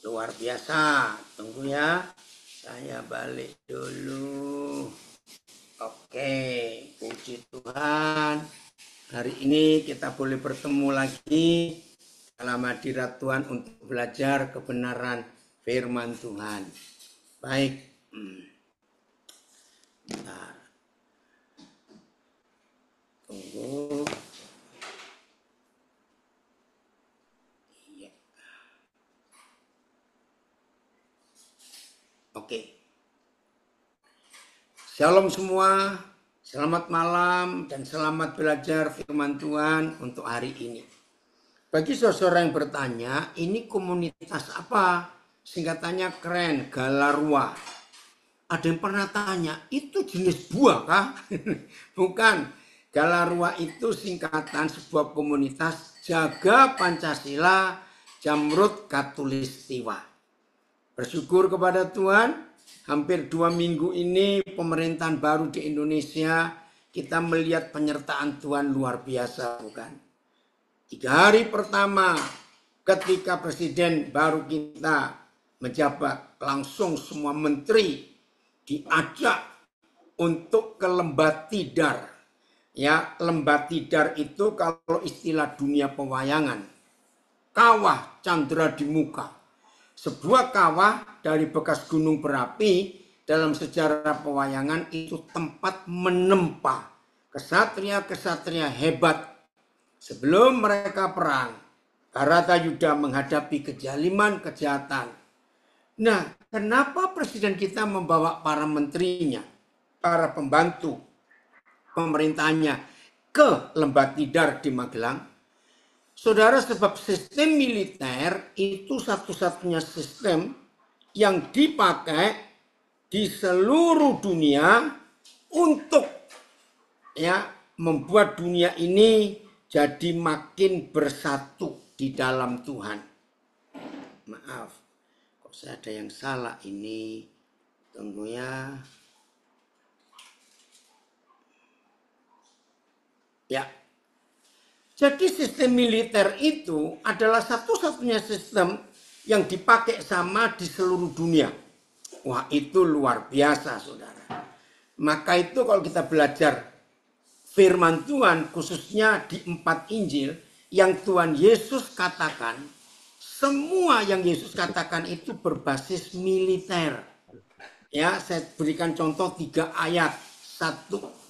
Luar biasa. Tunggu ya. Saya balik dulu. Oke, puji Tuhan. Hari ini kita boleh bertemu lagi dalam hadirat Tuhan untuk belajar kebenaran firman Tuhan. Baik. Bentar. Tunggu. Iya. Oke. Shalom semua. Selamat malam dan selamat belajar firman Tuhan untuk hari ini. Bagi saudara yang bertanya, ini komunitas apa? Singkatannya keren, Galarua. Ada yang pernah tanya, itu jenis buah kah? Bukan. Galarua itu singkatan sebuah komunitas jaga Pancasila Jamrut Katulistiwa. Bersyukur kepada Tuhan. Hampir 2 minggu ini pemerintahan baru di Indonesia, kita melihat penyertaan Tuhan luar biasa, bukan? 3 hari pertama ketika presiden baru kita menjabat, langsung semua menteri diajak untuk ke lembah tidar. Ya, lembah tidar itu kalau istilah dunia pewayangan, kawah candra di muka. Sebuah kawah dari bekas gunung berapi dalam sejarah pewayangan itu tempat menempa kesatria-kesatria hebat sebelum mereka perang. Baratayuda menghadapi kezaliman, kejahatan. Nah, kenapa presiden kita membawa para menterinya, para pembantu pemerintahnya ke lembah tidar di Magelang? Saudara, sebab sistem militer itu satu-satunya sistem yang dipakai di seluruh dunia untuk membuat dunia ini jadi makin bersatu di dalam Tuhan. Maaf, kok saya ada yang salah ini. Tunggu ya. Ya. Jadi sistem militer itu adalah satu-satunya sistem yang dipakai sama di seluruh dunia. Wah, itu luar biasa, saudara. Maka itu kalau kita belajar firman Tuhan, khususnya di 4 Injil, yang Tuhan Yesus katakan, semua yang Yesus katakan itu berbasis militer. Ya, saya berikan contoh 3 ayat. 1.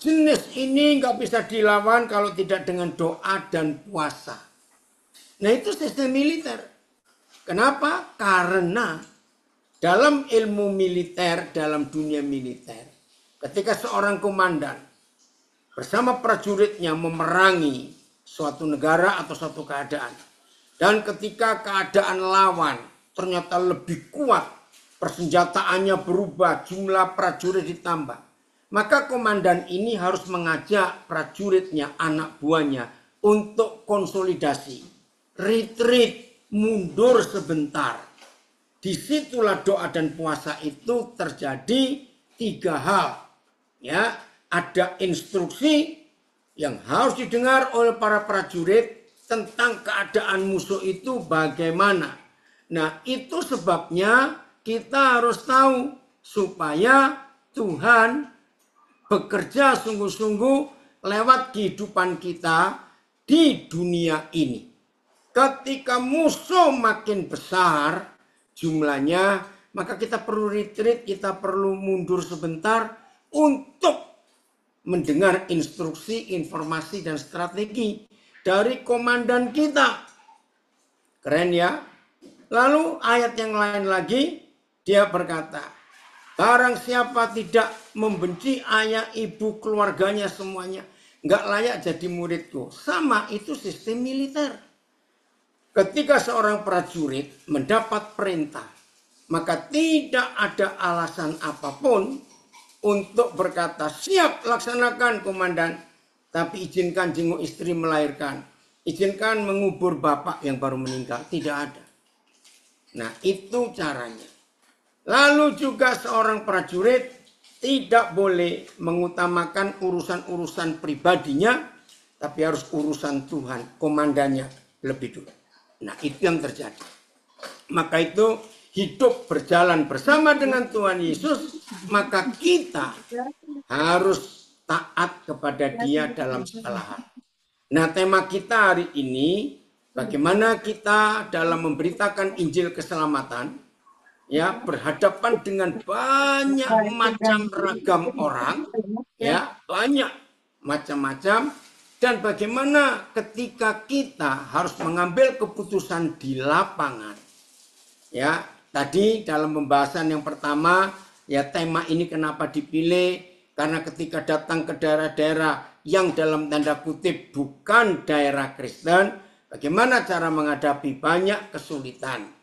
Jenis ini nggak bisa dilawan kalau tidak dengan doa dan puasa. Nah, itu sistem militer. Kenapa? Karena dalam ilmu militer, dalam dunia militer, ketika seorang komandan bersama prajuritnya memerangi suatu negara atau suatu keadaan, dan ketika keadaan lawan ternyata lebih kuat, persenjataannya berubah, jumlah prajurit ditambah, maka komandan ini harus mengajak prajuritnya, anak buahnya untuk konsolidasi, retreat, mundur sebentar. Disitulah doa dan puasa itu terjadi 3 hal. Ya, ada instruksi yang harus didengar oleh para prajurit tentang keadaan musuh itu bagaimana. Nah, itu sebabnya kita harus tahu supaya Tuhan bekerja sungguh-sungguh lewat kehidupan kita di dunia ini. Ketika musuh makin besar jumlahnya, maka kita perlu retreat, kita perlu mundur sebentar untuk mendengar instruksi, informasi, dan strategi dari komandan kita. Keren ya? Lalu ayat yang lain lagi, dia berkata, barang siapa tidak membenci ayah, ibu, keluarganya semuanya, nggak layak jadi muridku. Sama, itu sistem militer. Ketika seorang prajurit mendapat perintah, maka tidak ada alasan apapun untuk berkata, siap laksanakan komandan, tapi izinkan jenguk istri melahirkan, izinkan mengubur bapak yang baru meninggal. Tidak ada. Nah, itu caranya. Lalu juga seorang prajurit tidak boleh mengutamakan urusan-urusan pribadinya, tapi harus urusan Tuhan, komandannya lebih dulu. Nah, itu yang terjadi. Maka itu hidup berjalan bersama dengan Tuhan Yesus, maka kita harus taat kepada Dia dalam segala hal. Nah, tema kita hari ini, bagaimana kita dalam memberitakan Injil keselamatan, ya, berhadapan dengan banyak macam ragam orang, ya, banyak macam-macam, dan bagaimana ketika kita harus mengambil keputusan di lapangan. Ya, tadi dalam pembahasan yang pertama, ya, tema ini kenapa dipilih? Karena ketika datang ke daerah-daerah yang dalam tanda kutip bukan daerah Kristen, bagaimana cara menghadapi banyak kesulitan.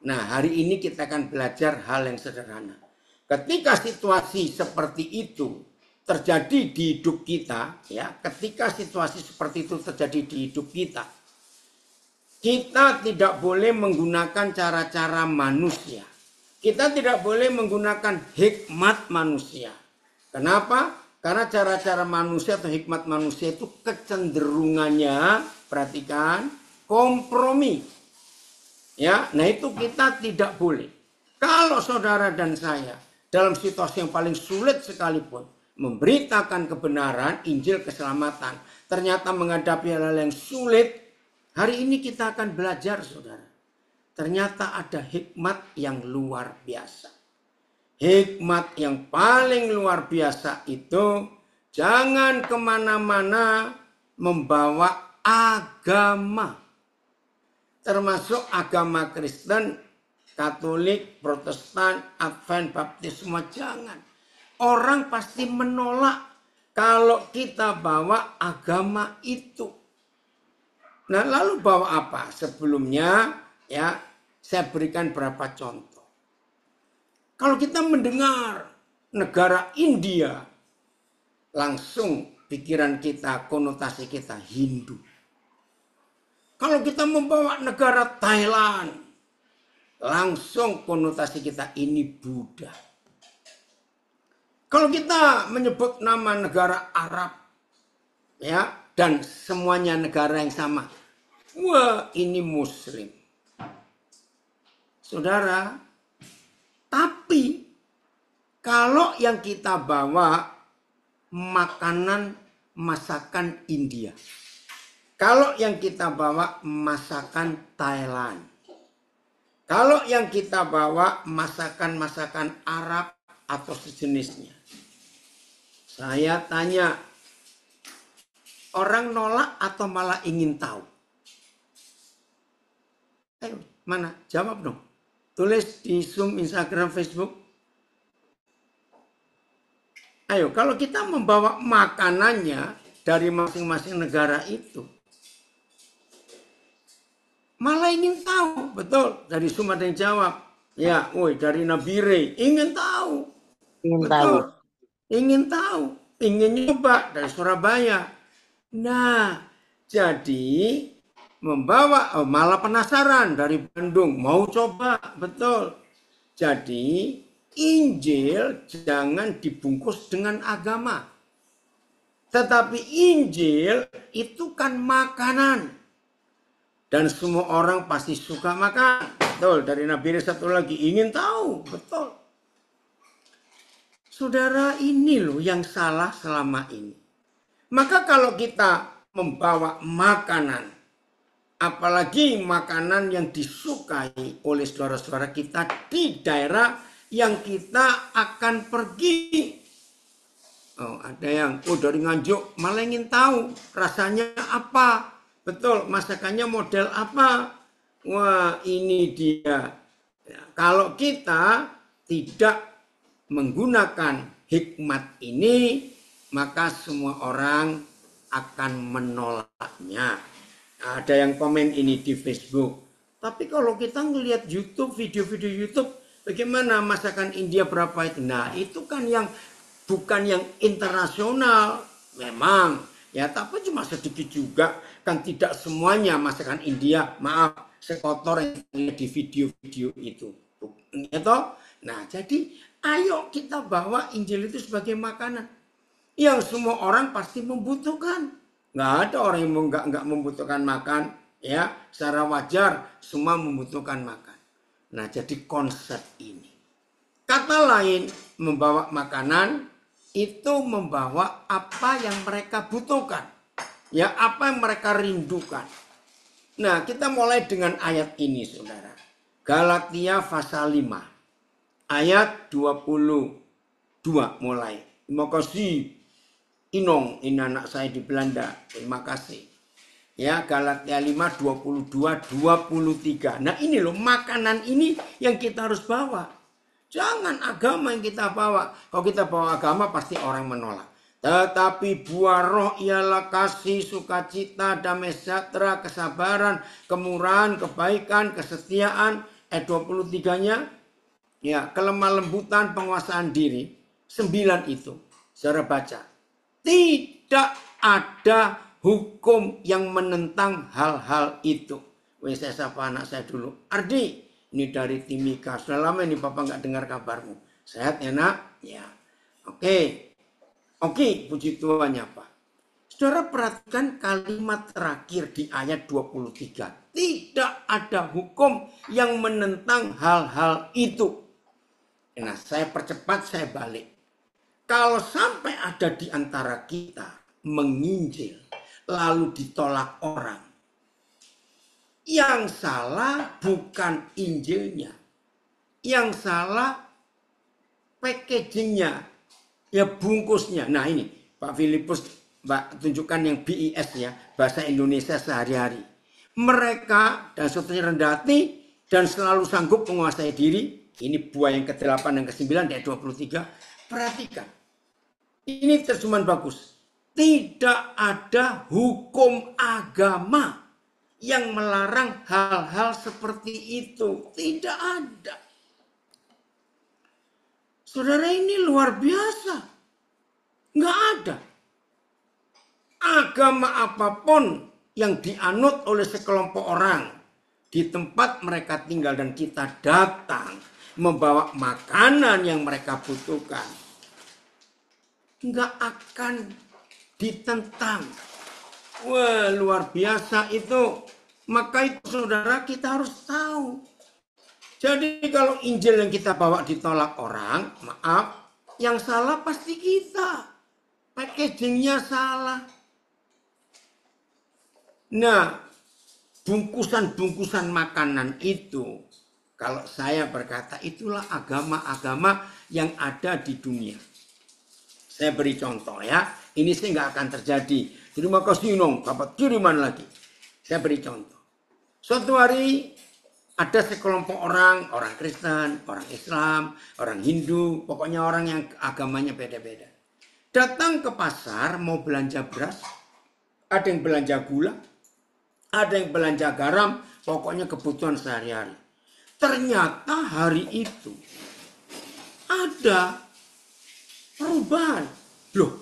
Nah, hari ini kita akan belajar hal yang sederhana. Ketika situasi seperti itu terjadi di hidup kita, ya, ketika situasi seperti itu terjadi di hidup kita, kita tidak boleh menggunakan cara-cara manusia. Kita tidak boleh menggunakan hikmat manusia. Kenapa? Karena cara-cara manusia atau hikmat manusia itu kecenderungannya, perhatikan, kompromi. Ya, nah itu kita tidak boleh. Kalau saudara dan saya dalam situasi yang paling sulit sekalipun memberitakan kebenaran, Injil keselamatan, ternyata menghadapi hal-hal yang sulit, hari ini kita akan belajar, saudara. Ternyata ada hikmat yang luar biasa. Hikmat yang paling luar biasa itu jangan kemana-mana membawa agama. Termasuk agama Kristen, Katolik, Protestan, Advent, Baptis, semua jangan. Orang pasti menolak kalau kita bawa agama itu. Nah, lalu bawa apa? Sebelumnya, ya, saya berikan beberapa contoh. Kalau kita mendengar negara India, langsung pikiran kita, konotasi kita Hindu. Kalau kita membawa negara Thailand, langsung konotasi kita ini Buddha. Kalau kita menyebut nama negara Arab, ya, dan semuanya negara yang sama, wah, ini Muslim. Saudara, tapi kalau yang kita bawa makanan masakan India, kalau yang kita bawa masakan Thailand, kalau yang kita bawa masakan-masakan Arab atau sejenisnya, saya tanya, orang nolak atau malah ingin tahu? Ayo, mana? Jawab dong. Tulis di Zoom, Instagram, Facebook. Ayo, kalau kita membawa makanannya dari masing-masing negara itu, malah ingin tahu. Betul, dari Zoom ada yang jawab. Ya, woi, dari Nabire, ingin tahu. Betul, ingin tahu. Ingin nyoba dari Surabaya. Nah, jadi membawa, malah penasaran dari Bandung, mau coba, betul. Jadi Injil jangan dibungkus dengan agama. Tetapi Injil itu kan makanan. Dan semua orang pasti suka makan. Betul, dari Nabi satu lagi ingin tahu, betul. Saudara, ini loh yang salah selama ini. Maka kalau kita membawa makanan, apalagi makanan yang disukai oleh saudara-saudara kita di daerah yang kita akan pergi. Oh, ada yang dari Nganjuk malah ingin tahu rasanya apa. Betul, masakannya model apa. Wah, ini dia. Ya, kalau kita tidak menggunakan hikmat ini, maka semua orang akan menolaknya. Ada yang komen ini di Facebook. Tapi kalau kita ngelihat YouTube, video-video YouTube, bagaimana masakan India berapa itu? Nah, itu kan yang bukan yang internasional. Memang, ya, tapi cuma sedikit juga. Kan tidak semuanya masakan India, maaf, sekotor yang di video-video itu. Gitu? Nah, jadi ayo kita bawa Injil itu sebagai makanan yang semua orang pasti membutuhkan. Nggak ada orang yang nggak membutuhkan makan, ya, secara wajar semua membutuhkan makan. Nah, jadi konsep ini. Kata lain, membawa makanan itu membawa apa yang mereka butuhkan. Ya, apa yang mereka rindukan. Nah, kita mulai dengan ayat ini, saudara. Galatia pasal 5. Ayat 22 mulai. Terima kasih Inong, ini anak saya di Belanda. Terima kasih. Ya, Galatia 5, 22, 23. Nah, ini loh, makanan ini yang kita harus bawa. Jangan agama yang kita bawa. Kalau kita bawa agama pasti orang menolak. Tetapi buah roh ialah kasih, sukacita, damai sejahtera, kesabaran, kemurahan, kebaikan, kesetiaan. Ayat 23-nya, ya, kelemah lembutan, penguasaan diri. 9 itu. Saudara baca. Tidak ada hukum yang menentang hal-hal itu. Saya sapa anak saya dulu. Ardi, ini dari Timika. Sudah lama ini Papa nggak dengar kabarmu. Sehat ya nak? Ya. Oke, puji Tuhan ya Pak. Saudara perhatikan kalimat terakhir di ayat 23. Tidak ada hukum yang menentang hal-hal itu. Nah, saya percepat, saya balik. Kalau sampai ada di antara kita menginjil lalu ditolak orang, yang salah bukan Injilnya, yang salah packagingnya, ya bungkusnya. Nah ini Pak Filipus, Mbak tunjukkan yang BIS ya, bahasa Indonesia sehari-hari. Mereka dan saudaranya rendah hati dan selalu sanggup menguasai diri. Ini buah yang ke-8 dan ke-9 ayat 23. Perhatikan. Ini terjemahan bagus. Tidak ada hukum agama yang melarang hal-hal seperti itu. Tidak ada. Saudara, ini luar biasa. Nggak ada. Agama apapun yang dianut oleh sekelompok orang di tempat mereka tinggal dan kita datang membawa makanan yang mereka butuhkan, nggak akan ditentang. Wah, luar biasa itu. Maka itu saudara, kita harus tahu. Jadi kalau Injil yang kita bawa ditolak orang, maaf, yang salah pasti kita. Packagingnya salah. Nah, bungkusan-bungkusan makanan itu, kalau saya berkata, itulah agama-agama yang ada di dunia. Saya beri contoh ya. Ini sih nggak akan terjadi. Terima kasih Nong, dapat kiriman lagi. Saya beri contoh. Suatu hari ada sekelompok orang Kristen, orang Islam, orang Hindu, pokoknya orang yang agamanya beda-beda. Datang ke pasar mau belanja beras, ada yang belanja gula, ada yang belanja garam, pokoknya kebutuhan sehari-hari. Ternyata hari itu ada perubahan. Loh,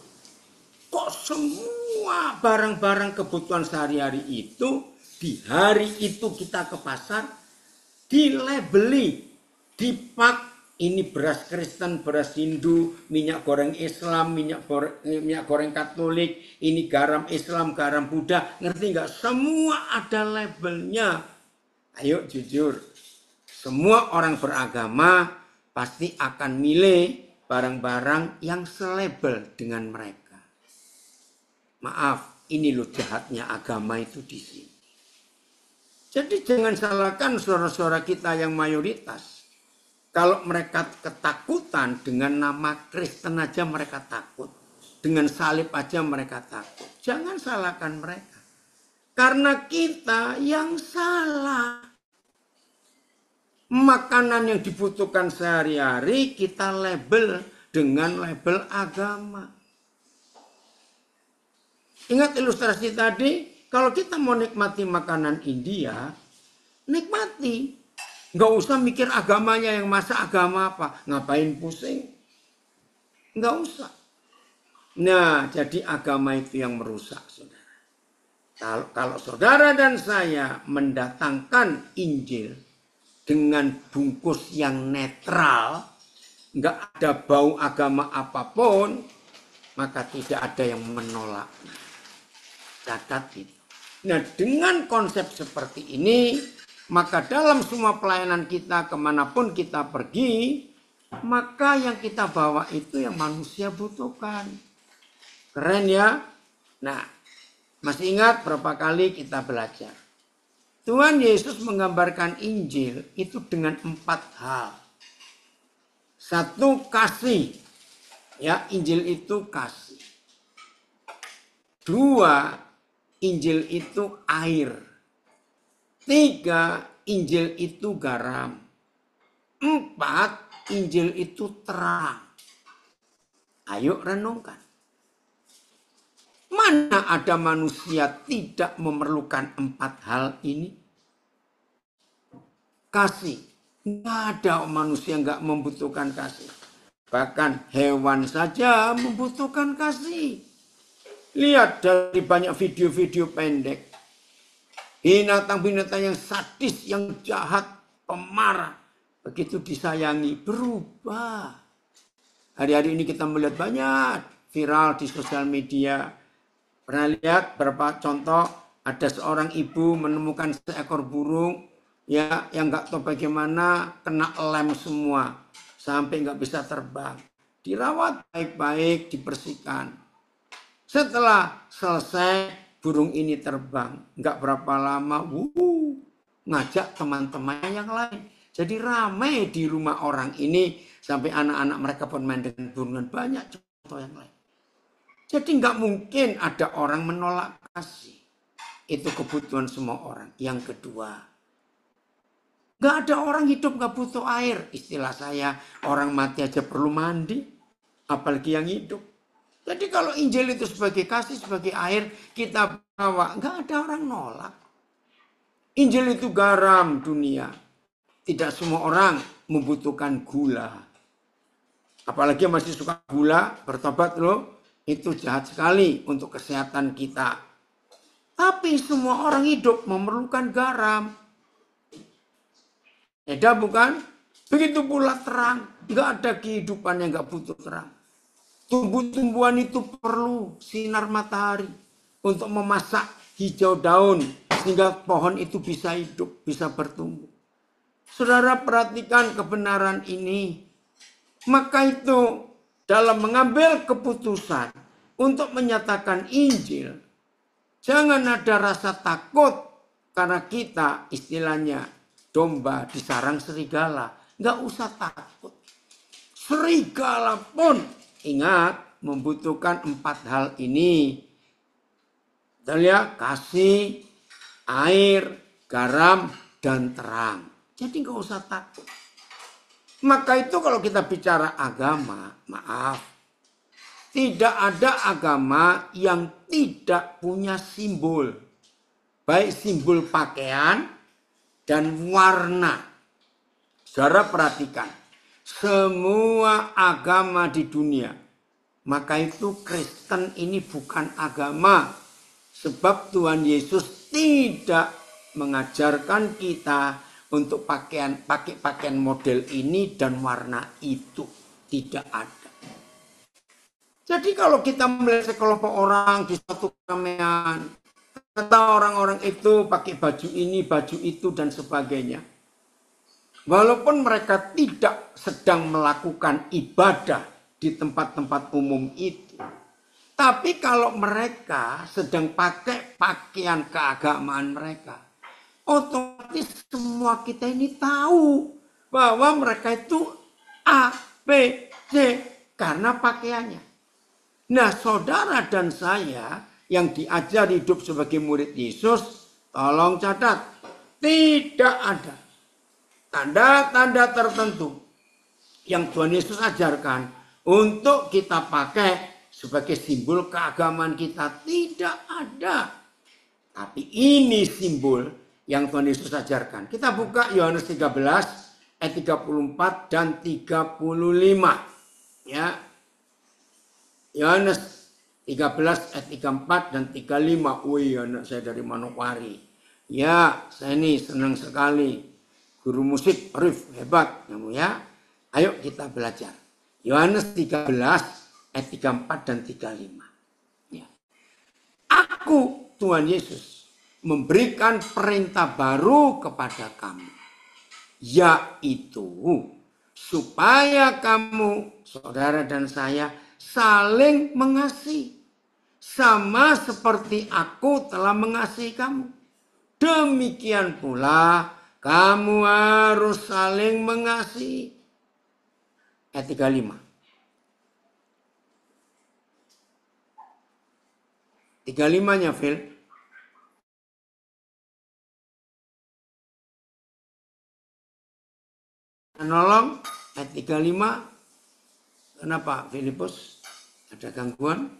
kok semua barang-barang kebutuhan sehari-hari itu di hari itu kita ke pasar dilabeli, dipak, ini beras Kristen, beras Hindu, minyak goreng Islam, minyak goreng Katolik, ini garam Islam, garam Buddha, ngerti nggak? Semua ada labelnya. Ayo jujur, semua orang beragama pasti akan milih barang-barang yang selabel dengan mereka. Maaf, ini loh jahatnya agama itu di sini. Jadi jangan salahkan saudara-saudara kita yang mayoritas. Kalau mereka ketakutan dengan nama Kristen aja mereka takut. Dengan salib aja mereka takut. Jangan salahkan mereka. Karena kita yang salah. Makanan yang dibutuhkan sehari-hari kita label dengan label agama. Ingat ilustrasi tadi, kalau kita mau nikmati makanan India, nikmati. Nggak usah mikir agamanya yang masa agama apa. Ngapain pusing? Nggak usah. Nah, jadi agama itu yang merusak, saudara. Kalau saudara dan saya mendatangkan Injil dengan bungkus yang netral, nggak ada bau agama apapun, maka tidak ada yang menolaknya. Catat itu. Nah, dengan konsep seperti ini, Maka dalam semua pelayanan kita, kemanapun kita pergi, maka yang kita bawa itu yang manusia butuhkan. Keren ya? Nah, masih ingat berapa kali kita belajar? Tuhan Yesus menggambarkan Injil itu dengan 4 hal. 1, kasih. Ya, Injil itu kasih. 2, Injil itu air. 3, Injil itu garam. 4, Injil itu terang. Ayo renungkan. Mana ada manusia tidak memerlukan 4 hal ini? Kasih. Nggak ada manusia nggak membutuhkan kasih. Bahkan hewan saja membutuhkan kasih. Lihat dari banyak video-video pendek. Binatang-binatang yang sadis, yang jahat, pemarah. Begitu disayangi, berubah. Hari-hari ini kita melihat banyak viral di sosial media. Pernah lihat berapa contoh, ada seorang ibu menemukan seekor burung ya yang nggak tahu bagaimana kena lem semua sampai nggak bisa terbang. Dirawat baik-baik, dibersihkan. Setelah selesai burung ini terbang, nggak berapa lama, ngajak teman-teman yang lain. Jadi ramai di rumah orang ini sampai anak-anak mereka pun main dengan burungan, banyak contoh yang lain. Jadi nggak mungkin ada orang menolak kasih. Itu kebutuhan semua orang. Yang kedua, nggak ada orang hidup nggak butuh air. Istilah saya, orang mati aja perlu mandi. Apalagi yang hidup. Jadi kalau Injil itu sebagai kasih, sebagai air, kita bawa. Nggak ada orang nolak. Injil itu garam dunia. Tidak semua orang membutuhkan gula. Apalagi yang masih suka gula, bertobat loh. Itu jahat sekali untuk kesehatan kita. Tapi semua orang hidup memerlukan garam. Beda bukan? Begitu pula terang. Nggak ada kehidupan yang nggak butuh terang. Tumbuh-tumbuhan itu perlu sinar matahari untuk memasak hijau daun. Sehingga pohon itu bisa hidup, bisa bertumbuh. Saudara perhatikan kebenaran ini. Maka itu dalam mengambil keputusan untuk menyatakan Injil, jangan ada rasa takut karena kita istilahnya domba di sarang serigala. Nggak usah takut. Serigala pun ingat membutuhkan 4 hal ini. Betul ya? Kasih, air, garam, dan terang. Jadi nggak usah takut. Maka itu kalau kita bicara agama, maaf. Tidak ada agama yang tidak punya simbol. Baik simbol pakaian dan warna. Saudara perhatikan. Semua agama di dunia. Maka itu Kristen ini bukan agama. Sebab Tuhan Yesus tidak mengajarkan kita untuk pakai pakaian model ini dan warna itu. Tidak ada. Jadi kalau kita melihat sekelompok orang di suatu keramaian, kata orang-orang itu pakai baju ini, baju itu dan sebagainya. Walaupun mereka tidak sedang melakukan ibadah di tempat-tempat umum itu. Tapi kalau mereka sedang pakai pakaian keagamaan mereka, otomatis semua kita ini tahu bahwa mereka itu A, B, C karena pakaiannya. Nah, saudara dan saya yang diajar hidup sebagai murid Yesus, tolong catat, tidak ada tanda-tanda tertentu yang Tuhan Yesus ajarkan untuk kita pakai sebagai simbol keagamaan kita. Tidak ada. Tapi ini simbol yang Tuhan Yesus ajarkan. Kita buka Yohanes 13 ayat 34 dan 35. Ya. Yohanes 13 ayat 34 dan 35. Wih, anak saya dari Manokwari. Ya, saya ini senang sekali. Guru musik Arif hebat, ya. Ayo kita belajar. Yohanes 13 ayat 34 dan 35. Ya. Aku Tuhan Yesus memberikan perintah baru kepada kamu, yaitu supaya kamu, saudara dan saya, saling mengasihi, sama seperti aku telah mengasihi kamu. Demikian pula kamu harus saling mengasihi. Ayat 35. 35-nya, Phil. Nolong, ayat 35. Kenapa, Filipus? Ada gangguan?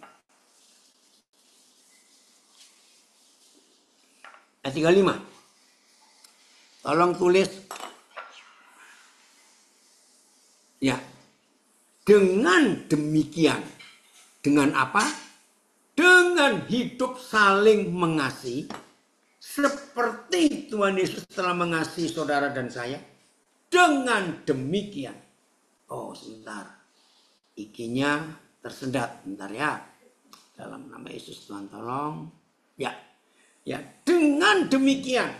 Ayat 35. Tolong tulis. Ya. Dengan demikian. Dengan apa? Dengan hidup saling mengasihi. Seperti Tuhan Yesus telah mengasihi saudara dan saya. Dengan demikian. Oh, sebentar. IG-nya tersendat. Bentar ya. Dalam nama Yesus Tuhan tolong. Ya. Ya, dengan demikian.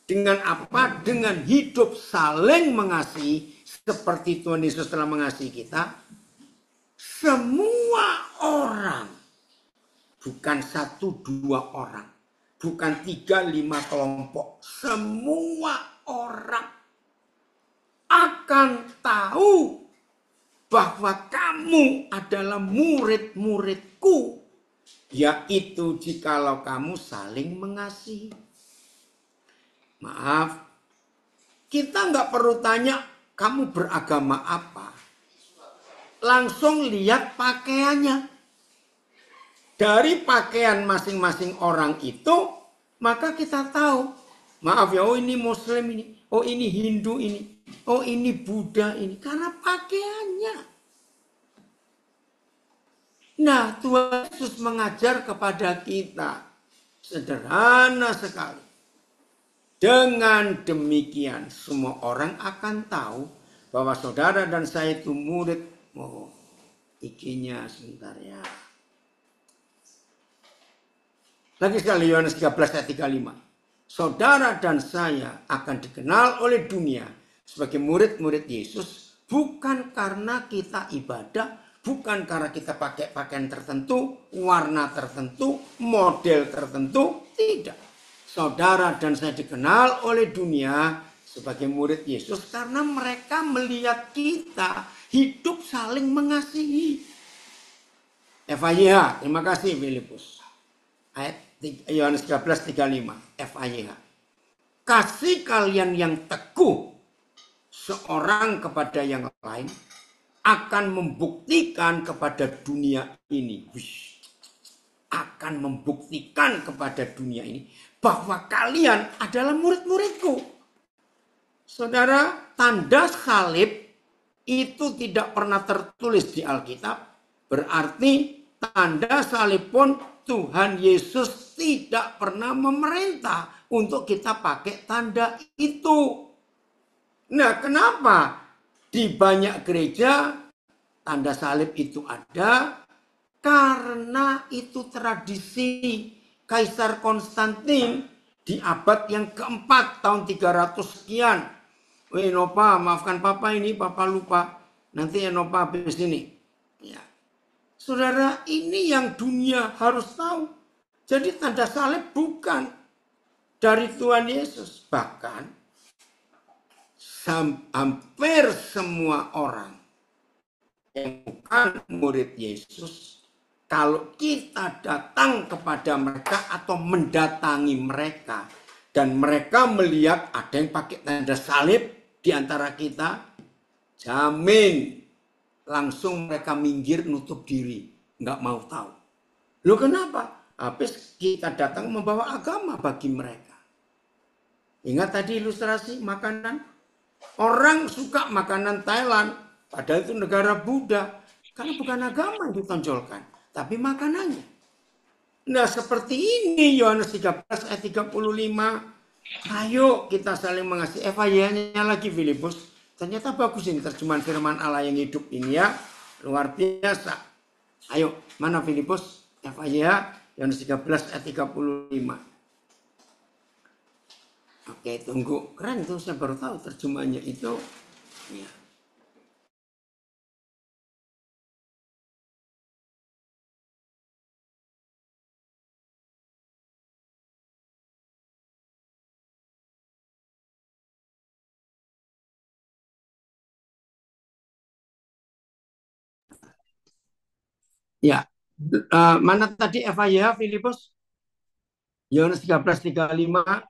Dengan apa? Dengan hidup saling mengasihi. Seperti Tuhan Yesus telah mengasihi kita. Semua orang. Bukan 1-2 orang. Bukan 3-5 kelompok. Semua orang akan tahu bahwa kamu adalah murid-muridku, yaitu jikalau kamu saling mengasihi. Maaf, kita nggak perlu tanya kamu beragama apa. Langsung lihat pakaiannya. Dari pakaian masing-masing orang itu, maka kita tahu. Maaf ya, oh ini Muslim ini, oh ini Hindu ini. Oh ini Buddha ini. Karena pakaiannya. Nah, Tuhan Yesus mengajar kepada kita. Sederhana sekali. Dengan demikian semua orang akan tahu bahwa saudara dan saya itu murid. Oh, IG-nya sebentar ya. Lagi sekali Yohanes 13 ayat 35. Saudara dan saya akan dikenal oleh dunia sebagai murid-murid Yesus, bukan karena kita ibadah, bukan karena kita pakai pakaian tertentu, warna tertentu, model tertentu, tidak. Saudara dan saya dikenal oleh dunia sebagai murid Yesus karena mereka melihat kita hidup saling mengasihi. FAYH, terima kasih Filipus. Ayat Yohanes 13:35, FAYH. Kasih kalian yang teguh seorang kepada yang lain akan membuktikan kepada dunia ini. Akan membuktikan kepada dunia ini bahwa kalian adalah murid-muridku. Saudara, tanda salib itu tidak pernah tertulis di Alkitab. Berarti tanda salib pun Tuhan Yesus tidak pernah memerintah untuk kita pakai tanda itu. Nah, kenapa di banyak gereja tanda salib itu ada? Karena itu tradisi Kaisar Konstantin di abad yang keempat tahun 300 sekian. Enopa, maafkan Papa ini, Papa lupa. Nanti Enopa habis ini. Ya. Saudara, ini yang dunia harus tahu. Jadi tanda salib bukan dari Tuhan Yesus. Bahkan hampir semua orang yang bukan murid Yesus, kalau kita datang kepada mereka atau mendatangi mereka dan mereka melihat ada yang pakai tanda salib di antara kita, jamin langsung mereka minggir nutup diri, nggak mau tahu. Loh kenapa? Habis kita datang membawa agama bagi mereka. Ingat tadi ilustrasi makanan? Orang suka makanan Thailand, padahal itu negara Buddha. Karena bukan agama yang ditonjolkan, tapi makanannya. Nah seperti ini Yohanes 13 ayat 35. Ayo kita saling mengasihi. FAYH-nya lagi Filipus. Ternyata bagus ini terjemahan firman Allah yang hidup ini ya. Luar biasa. Ayo, mana Filipus? FAYH Yohanes 13 ayat 35. Oke, tunggu. Keren tuh, saya baru tahu terjemahannya itu. Ya. Ya. Mana tadi FIH Filipus? Yohanes 13:35.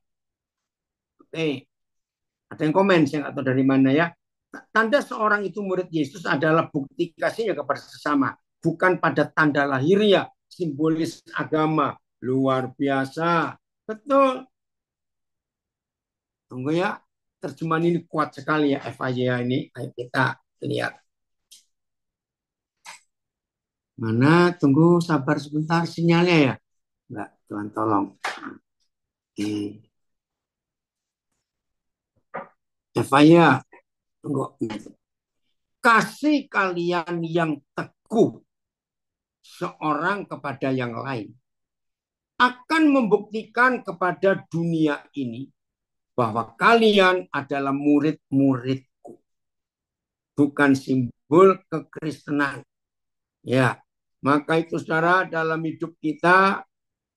Ada yang komen, saya nggak tahu dari mana ya. Tanda seorang itu murid Yesus adalah bukti kasihnya kepada sesama, bukan pada tanda lahirnya, simbolis agama. Luar biasa. Betul. Tunggu ya. Terjemahan ini kuat sekali ya FIJ ini. Ayo kita lihat. Mana? Tunggu sabar sebentar sinyalnya ya. Enggak, Tuhan tolong. Oke. FIJ. Tunggu. Kasih kalian yang teguh seorang kepada yang lain akan membuktikan kepada dunia ini bahwa kalian adalah murid-muridku, bukan simbol kekristenan. Ya, maka itu saudara dalam hidup kita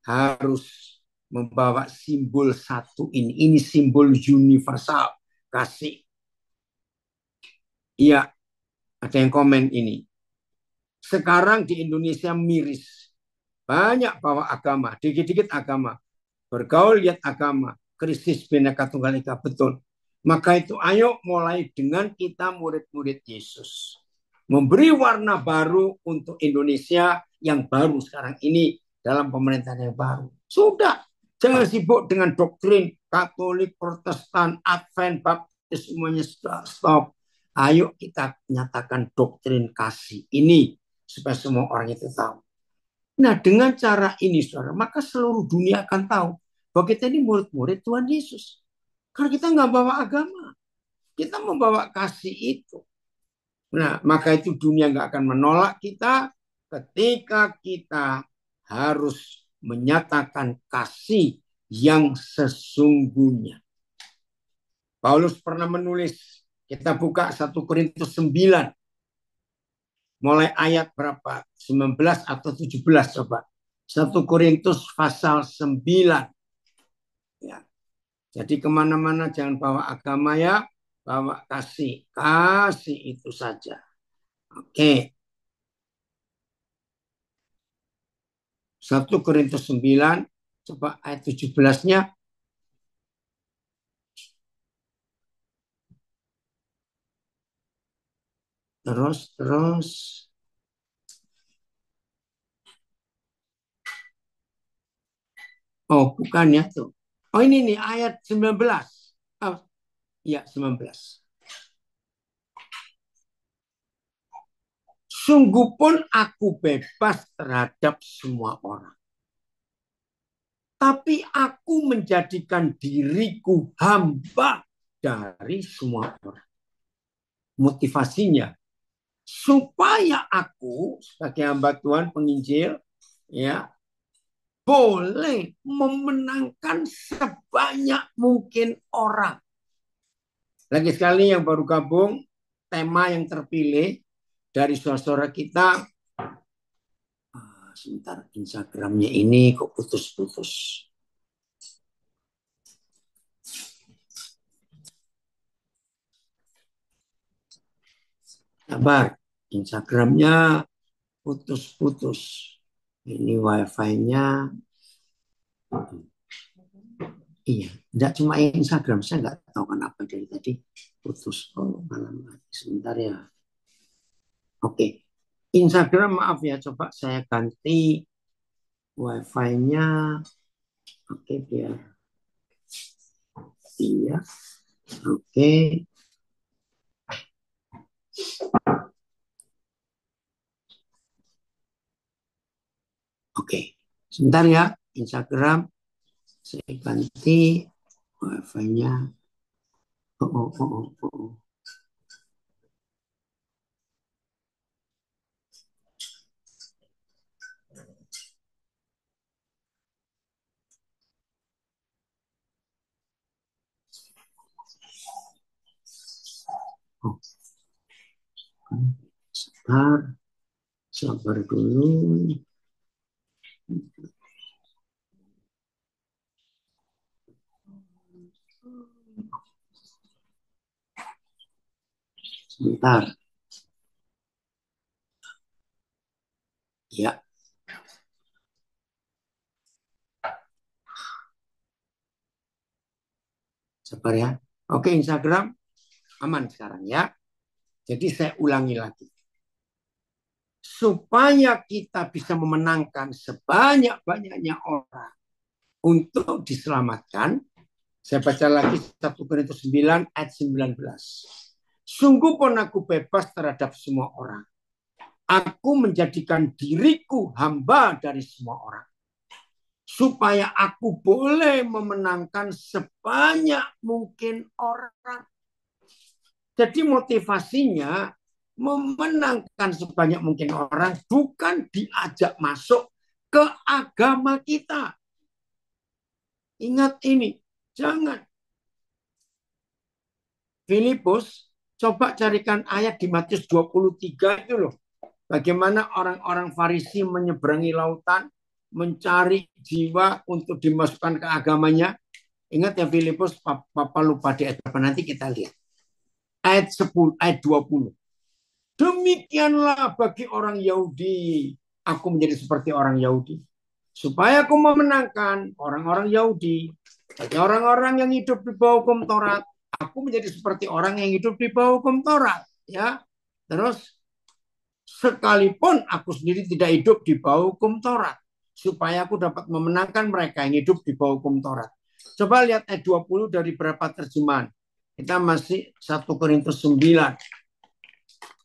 harus membawa simbol satu ini. Ini simbol universal kasih. Iya, ada yang komen ini. Sekarang di Indonesia miris. Banyak bawa agama, dikit-dikit agama. Bergaul lihat agama, krisis Bhinneka Tunggal Ika, betul. Maka itu ayo mulai dengan kita murid-murid Yesus. Memberi warna baru untuk Indonesia yang baru sekarang ini dalam pemerintahan yang baru. Sudah, jangan sibuk dengan doktrin Katolik, Protestan, Advent, Baptis, semuanya stop. Ayo kita nyatakan doktrin kasih ini supaya semua orang itu tahu. Nah, dengan cara ini, saudara, maka seluruh dunia akan tahu bahwa kita ini murid-murid Tuhan Yesus. Karena kita nggak bawa agama, kita membawa kasih itu. Nah, maka itu dunia nggak akan menolak kita ketika kita harus menyatakan kasih yang sesungguhnya. Paulus pernah menulis, kita buka 1 Korintus 9, mulai ayat berapa? 19 atau 17 coba. 1 Korintus pasal 9. Ya. Jadi kemana-mana jangan bawa agama ya, bawa kasih. Kasih itu saja. Oke. 1 Korintus 9, coba ayat 17-nya. Terus. Oh, bukan ya tuh. Oh, ini nih ayat 19. Oh, ya 19. Sungguh pun aku bebas terhadap semua orang. Tapi aku menjadikan diriku hamba dari semua orang. Motivasinya, supaya aku sebagai hamba Tuhan penginjil ya boleh memenangkan sebanyak mungkin orang. Lagi sekali yang baru gabung, tema yang terpilih dari saudara kita, sebentar, Instagramnya ini kok putus-putus. Sabar, Instagramnya putus-putus. Ini wifi-nya. Iya, tidak cuma Instagram, saya nggak tahu kenapa dari tadi putus. Oh, malam sebentar ya. Oke, Instagram maaf ya, coba saya ganti wifi-nya. Oke, biar iya. Oke. Oke, sebentar ya, Instagram saya ganti wifi-nya. Oh. Oh, sabar, sabar dulu. Sebentar. Ya, sabar ya. Oke, Instagram aman sekarang ya. Jadi saya ulangi lagi. Supaya kita bisa memenangkan sebanyak-banyaknya orang untuk diselamatkan, saya baca lagi 1 Korintus 9 ayat 19. Sungguh pun aku bebas terhadap semua orang. Aku menjadikan diriku hamba dari semua orang. Supaya aku boleh memenangkan sebanyak mungkin orang. Jadi motivasinya memenangkan sebanyak mungkin orang, bukan diajak masuk ke agama kita. Ingat ini, jangan. Filipus, coba carikan ayat di Matius 23 itu loh. Bagaimana orang-orang Farisi menyeberangi lautan, mencari jiwa untuk dimasukkan ke agamanya. Ingat ya Filipus, Papa lupa di ayat berapa, nanti kita lihat. Ayat 10, ayat 20. Demikianlah bagi orang Yahudi. Aku menjadi seperti orang Yahudi. Supaya aku memenangkan orang-orang Yahudi. Bagi orang-orang yang hidup di bawah hukum Taurat, aku menjadi seperti orang yang hidup di bawah hukum Taurat. Ya, terus sekalipun aku sendiri tidak hidup di bawah hukum Taurat, supaya aku dapat memenangkan mereka yang hidup di bawah hukum Taurat. Coba lihat ayat 20 dari berapa terjemahan. Kita masih 1 Korintus 9.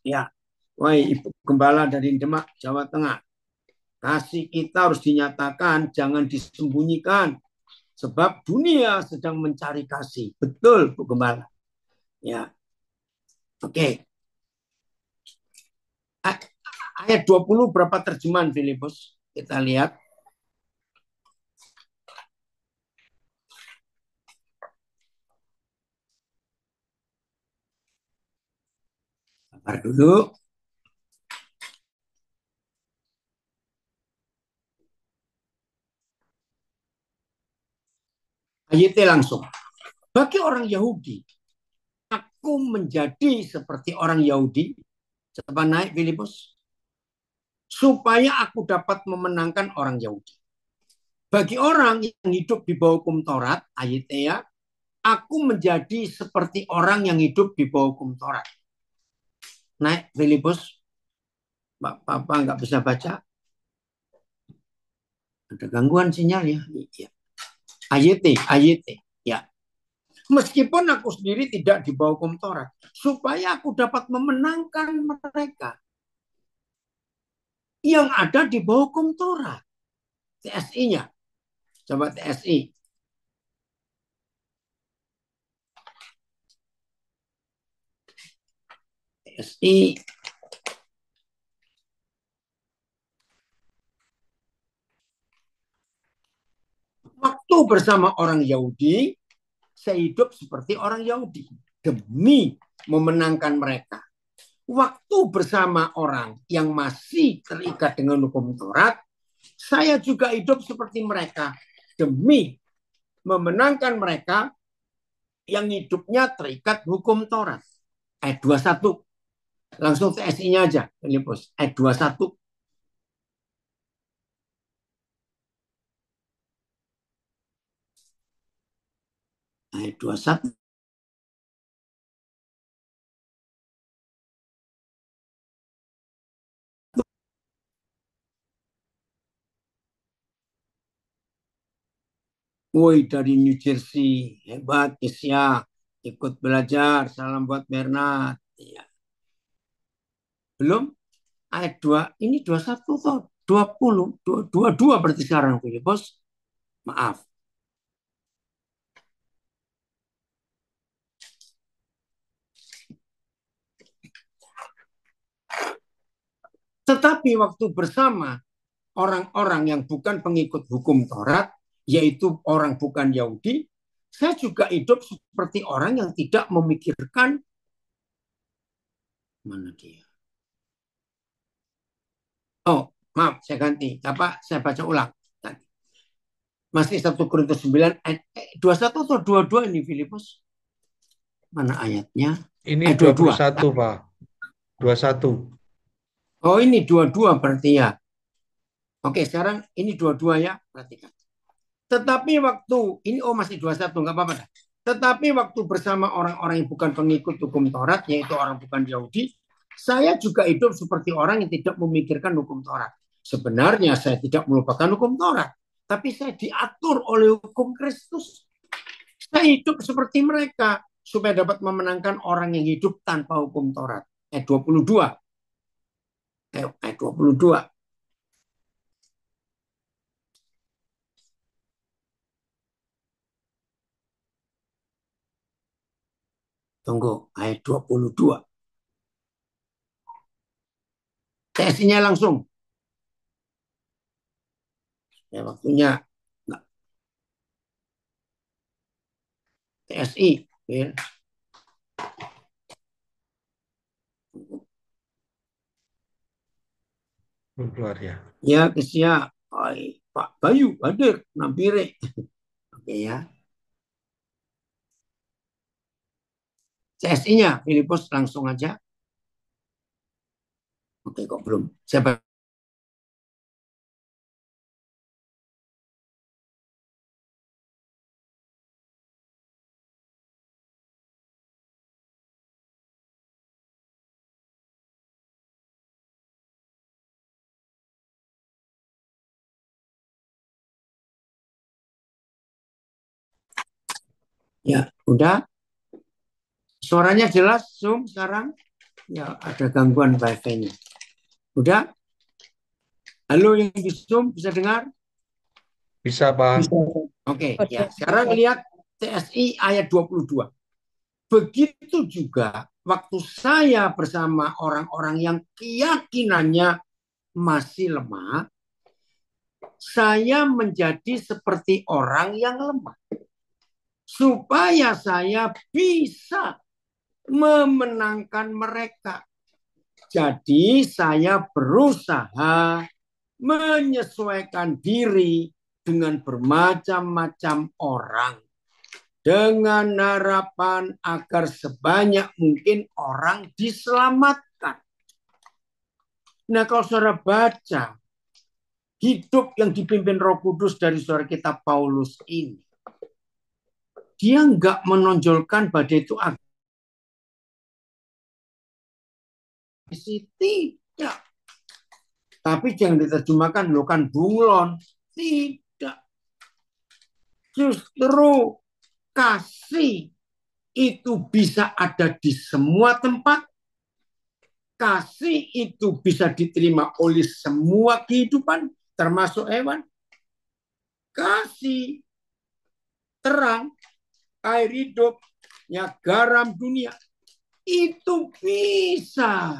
Ya, wahai Ibu Gembala dari Demak, Jawa Tengah. Kasih kita harus dinyatakan, jangan disembunyikan. Sebab dunia sedang mencari kasih. Betul, Bu Gembala. Ya, oke. Ayat 20 berapa terjemahan, Filipus? Kita lihat. Sabar dulu. Ayatnya langsung. Bagi orang Yahudi, aku menjadi seperti orang Yahudi. Coba naik, Filipus. Supaya aku dapat memenangkan orang Yahudi. Bagi orang yang hidup di bawah hukum Taurat, ayatnya ya, aku menjadi seperti orang yang hidup di bawah hukum Taurat. Naik, Filipus. Papa nggak bisa baca. Ada gangguan sinyal ya. Iya. Ayat. Ya. Meskipun aku sendiri tidak di bawah hukum Taurat, supaya aku dapat memenangkan mereka yang ada di bawah hukum Taurat. TSI-nya. Coba TSI. TSI. Waktu bersama orang Yahudi, saya hidup seperti orang Yahudi demi memenangkan mereka. Waktu bersama orang yang masih terikat dengan hukum Taurat, saya juga hidup seperti mereka demi memenangkan mereka yang hidupnya terikat hukum Taurat. Ayat 21. Langsung TSI-nya aja, Filipus. Ayat 21. Ayat 21. Woi dari New Jersey, hebat Isya, ikut belajar, salam buat Bernard. Ya. Belum ayat 2, ini 21 toh, 20, 22 berarti sekarang Filipus. Maaf. Tetapi waktu bersama orang-orang yang bukan pengikut hukum Taurat, yaitu orang bukan Yahudi, saya juga hidup seperti orang yang tidak memikirkan Mana dia? Oh, maaf, saya ganti. Saya baca ulang. Masih 1 Korintus 9 ayat 21 atau 22 ini Filipus? Mana ayatnya? Ini Ayat 22. 21, Pak. 21. Oh, ini 22 berarti ya. Oke, sekarang ini 22 ya. Perhatikan. Tetapi waktu, ini masih 21, nggak apa-apa. Tetapi waktu bersama orang-orang yang bukan pengikut hukum Taurat, yaitu orang bukan Yahudi, saya juga hidup seperti orang yang tidak memikirkan hukum Taurat. Sebenarnya saya tidak melupakan hukum Taurat, tapi saya diatur oleh hukum Kristus. Saya hidup seperti mereka, supaya dapat memenangkan orang yang hidup tanpa hukum Taurat. Ayat 22. Ayat 22. Tunggu, ayat 22. TSI-nya langsung. Ya, waktunya nggak. TSI. Ya. Belum keluar ya. Ya, kesia. Pak Bayu hadir, nampire. Oke ya. CSI-nya, Filipus langsung aja. Oke, kok belum? Siapa? Ya, udah. Suaranya jelas, Zoom sekarang. Ya, ada gangguan wifi-nya. Udah? Halo yang di Zoom, bisa dengar? Bisa, Pak. Bisa. Oke, ya. Sekarang lihat TSI ayat 22. Begitu juga waktu saya bersama orang-orang yang keyakinannya masih lemah, saya menjadi seperti orang yang lemah. Supaya saya bisa memenangkan mereka. Jadi saya berusaha menyesuaikan diri dengan bermacam-macam orang. Dengan harapan agar sebanyak mungkin orang diselamatkan. Nah, kalau saudara baca hidup yang dipimpin Roh Kudus dari saudara kita Paulus ini, dia nggak menonjolkan badai itu agresi, tidak. Tapi jangan diterjemahkan lo kan bunglon, tidak. Justru kasih itu bisa ada di semua tempat. Kasih itu bisa diterima oleh semua kehidupan, termasuk hewan. Kasih terang, air hidup, garam dunia. Itu bisa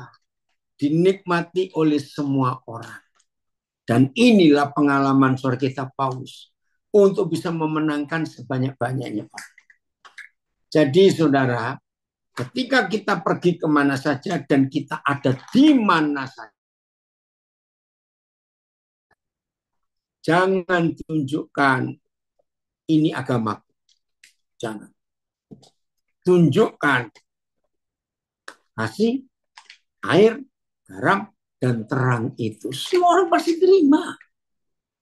dinikmati oleh semua orang. Dan inilah pengalaman saudara kita Paulus untuk bisa memenangkan sebanyak-banyaknya orang. Jadi saudara, ketika kita pergi kemana saja dan kita ada di mana saja, jangan tunjukkan ini agama. Jangan. Tunjukkan kasih, air, garam, dan terang itu. Semua orang pasti terima.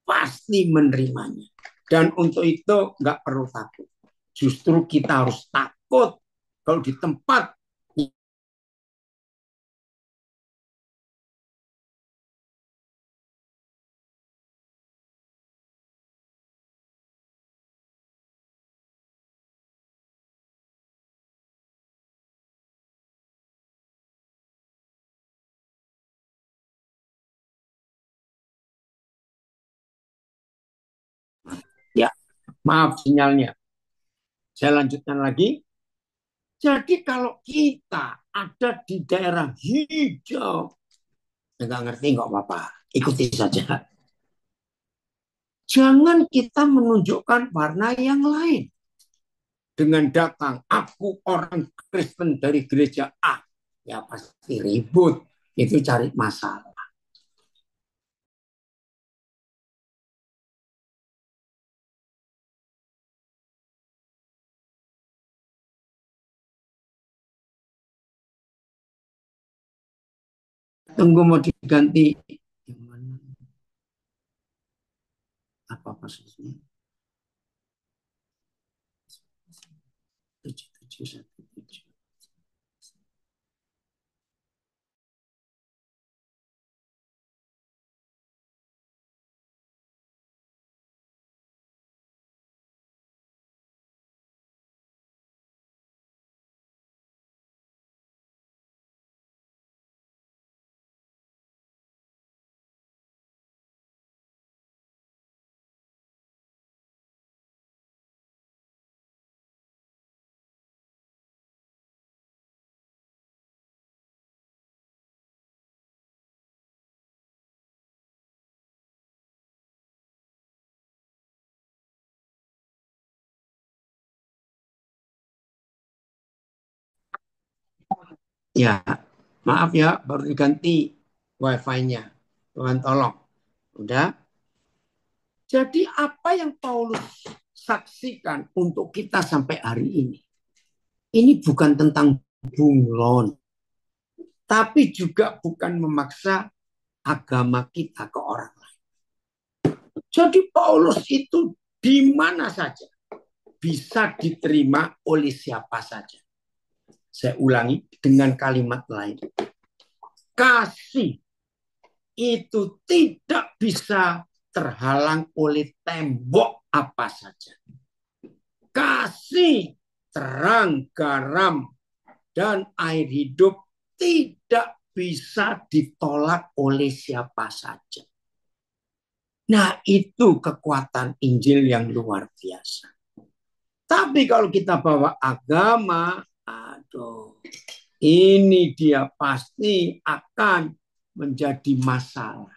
Pasti menerimanya. Dan untuk itu nggak perlu takut. Justru kita harus takut kalau di tempat ya, maaf sinyalnya. Saya lanjutkan lagi. Jadi kalau kita ada di daerah hijau, nggak ngerti nggak apa-apa, ikuti saja. Jangan kita menunjukkan warna yang lain. Dengan datang, aku orang Kristen dari gereja A. ya pasti ribut. Itu cari masalah. Tunggu mau diganti yang mana? Apa maksudnya? 7717. Ya, maaf ya, baru diganti wifi-nya. Tuhan tolong. Udah. Jadi apa yang Paulus saksikan untuk kita sampai hari ini? Ini bukan tentang bunglon. Tapi juga bukan memaksa agama kita ke orang lain. Jadi Paulus itu di mana saja bisa diterima oleh siapa saja. Saya ulangi dengan kalimat lain. Kasih itu tidak bisa terhalang oleh tembok apa saja. Kasih, terang, garam, dan air hidup tidak bisa ditolak oleh siapa saja. Nah, itu kekuatan Injil yang luar biasa. Tapi kalau kita bawa agama, aduh, ini dia pasti akan menjadi masalah.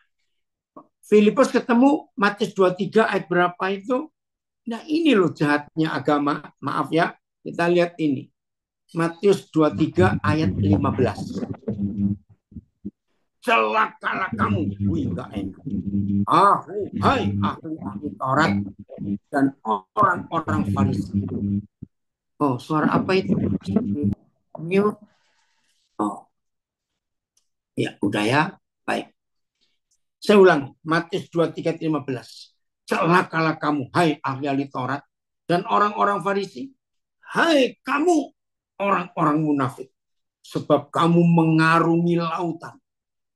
Filipus ketemu Matius 23 ayat berapa itu? Nah, ini loh jahatnya agama. Maaf ya, kita lihat ini. Matius 23 ayat 15. Celakalah kamu, wih gak enak. Hai ahli Taurat dan orang-orang Farisi. Oh, suara apa itu? Mute. Oh, ya udah ya. Baik. Saya ulang, Matius 23:15. Celakalah kamu, hai ahli Taurat dan orang-orang Farisi. Hai kamu, orang-orang munafik. Sebab kamu mengarungi lautan,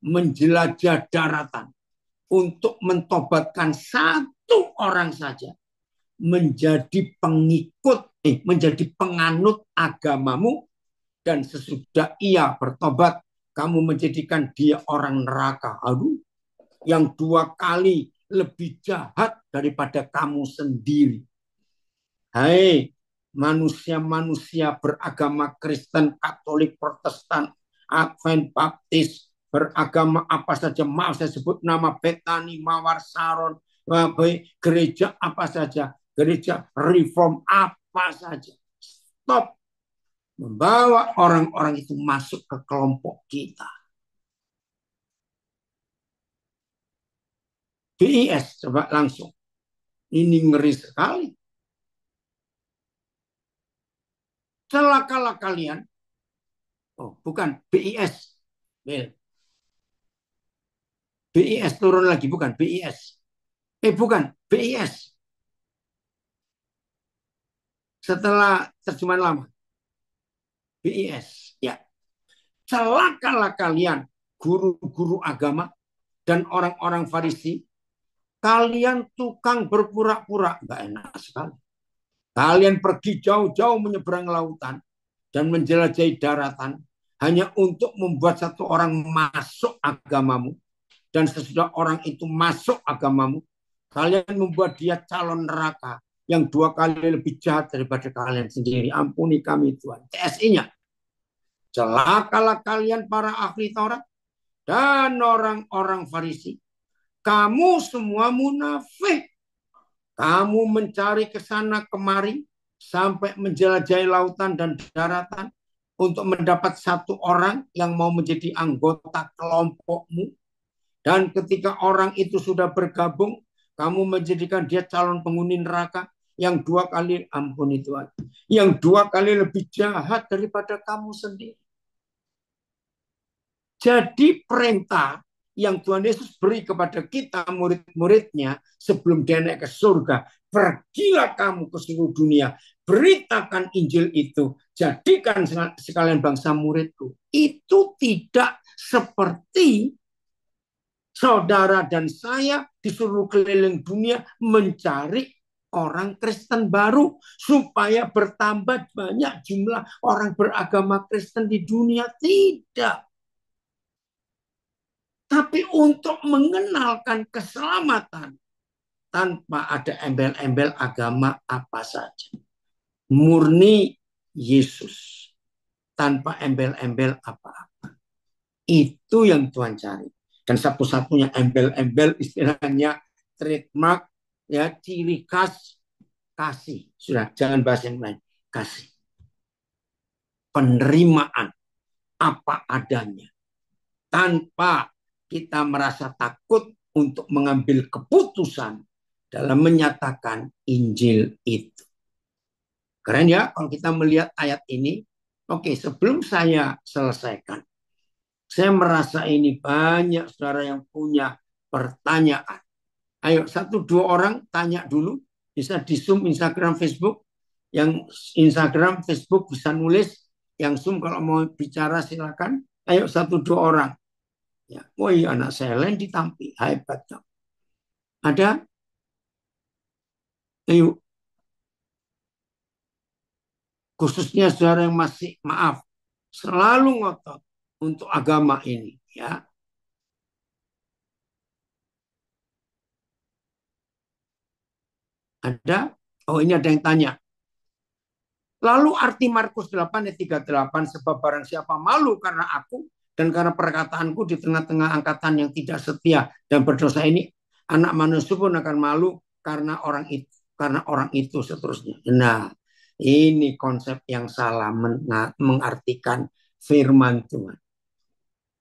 menjelajah daratan, untuk mentobatkan satu orang saja menjadi menjadi penganut agamamu, dan sesudah ia bertobat kamu menjadikan dia orang neraka. Aduh, yang 2 kali lebih jahat daripada kamu sendiri. Hai manusia-manusia beragama Kristen, Katolik, Protestan, Advent, Baptis, beragama apa saja, maaf saya sebut nama, Betani, Mawar, Saron, gereja apa saja, gereja Reform apa saja. Stop membawa orang-orang itu masuk ke kelompok kita. BIS, coba langsung. Ini ngeri sekali. Celakalah kalian. Oh, bukan BIS. BIS turun lagi, bukan BIS. Bukan BIS. Setelah terjemahan lama. BIS, ya. Celakalah kalian, guru-guru agama dan orang-orang Farisi. Kalian tukang berpura-pura. Nggak enak sekali. Kalian pergi jauh-jauh menyeberang lautan dan menjelajahi daratan hanya untuk membuat satu orang masuk agamamu. Dan sesudah orang itu masuk agamamu, kalian membuat dia calon neraka yang 2 kali lebih jahat daripada kalian sendiri. Ampuni kami Tuhan. TSI-nya. Celakalah kalian para ahli Taurat dan orang-orang Farisi. Kamu semua munafik. Kamu mencari ke sana kemari sampai menjelajahi lautan dan daratan untuk mendapat satu orang yang mau menjadi anggota kelompokmu. Dan ketika orang itu sudah bergabung, kamu menjadikan dia calon penghuni neraka yang 2 kali, ampun Tuhan, yang 2 kali lebih jahat daripada kamu sendiri. Jadi perintah yang Tuhan Yesus beri kepada kita murid-muridnya sebelum dia naik ke surga, pergilah kamu ke seluruh dunia, beritakan Injil itu, jadikan sekalian bangsa muridku. Itu tidak seperti saudara dan saya disuruh keliling dunia mencari orang Kristen baru supaya bertambah banyak jumlah orang beragama Kristen di dunia. Tidak. Tapi untuk mengenalkan keselamatan tanpa ada embel-embel agama apa saja. Murni Yesus. Tanpa embel-embel apa-apa. Itu yang Tuhan cari. Dan satu-satunya embel-embel istilahnya trademark, ya, ciri khas, kasih. Sudah, jangan bahas yang lain. Kasih. Penerimaan apa adanya. Tanpa kita merasa takut untuk mengambil keputusan dalam menyatakan Injil itu. Keren ya kalau kita melihat ayat ini. Oke, sebelum saya selesaikan, saya merasa ini banyak saudara yang punya pertanyaan. Ayo, 1-2 orang tanya dulu. Bisa di Zoom, Instagram, Facebook. Yang Instagram, Facebook bisa nulis. Yang Zoom kalau mau bicara silakan. Ayo 1-2 orang. Ya, woi anak saya lain ditampi, hebat. Ada? Ayo. Khususnya saudara yang masih, maaf, selalu ngotot untuk agama ini. Ya. Ada? Oh, ini ada yang tanya. Lalu arti Markus 8 ayat 38, sebab barang siapa malu karena aku dan karena perkataanku di tengah-tengah angkatan yang tidak setia dan berdosa ini, anak manusia pun akan malu karena orang itu seterusnya. Nah, ini konsep yang salah mengartikan firman Tuhan.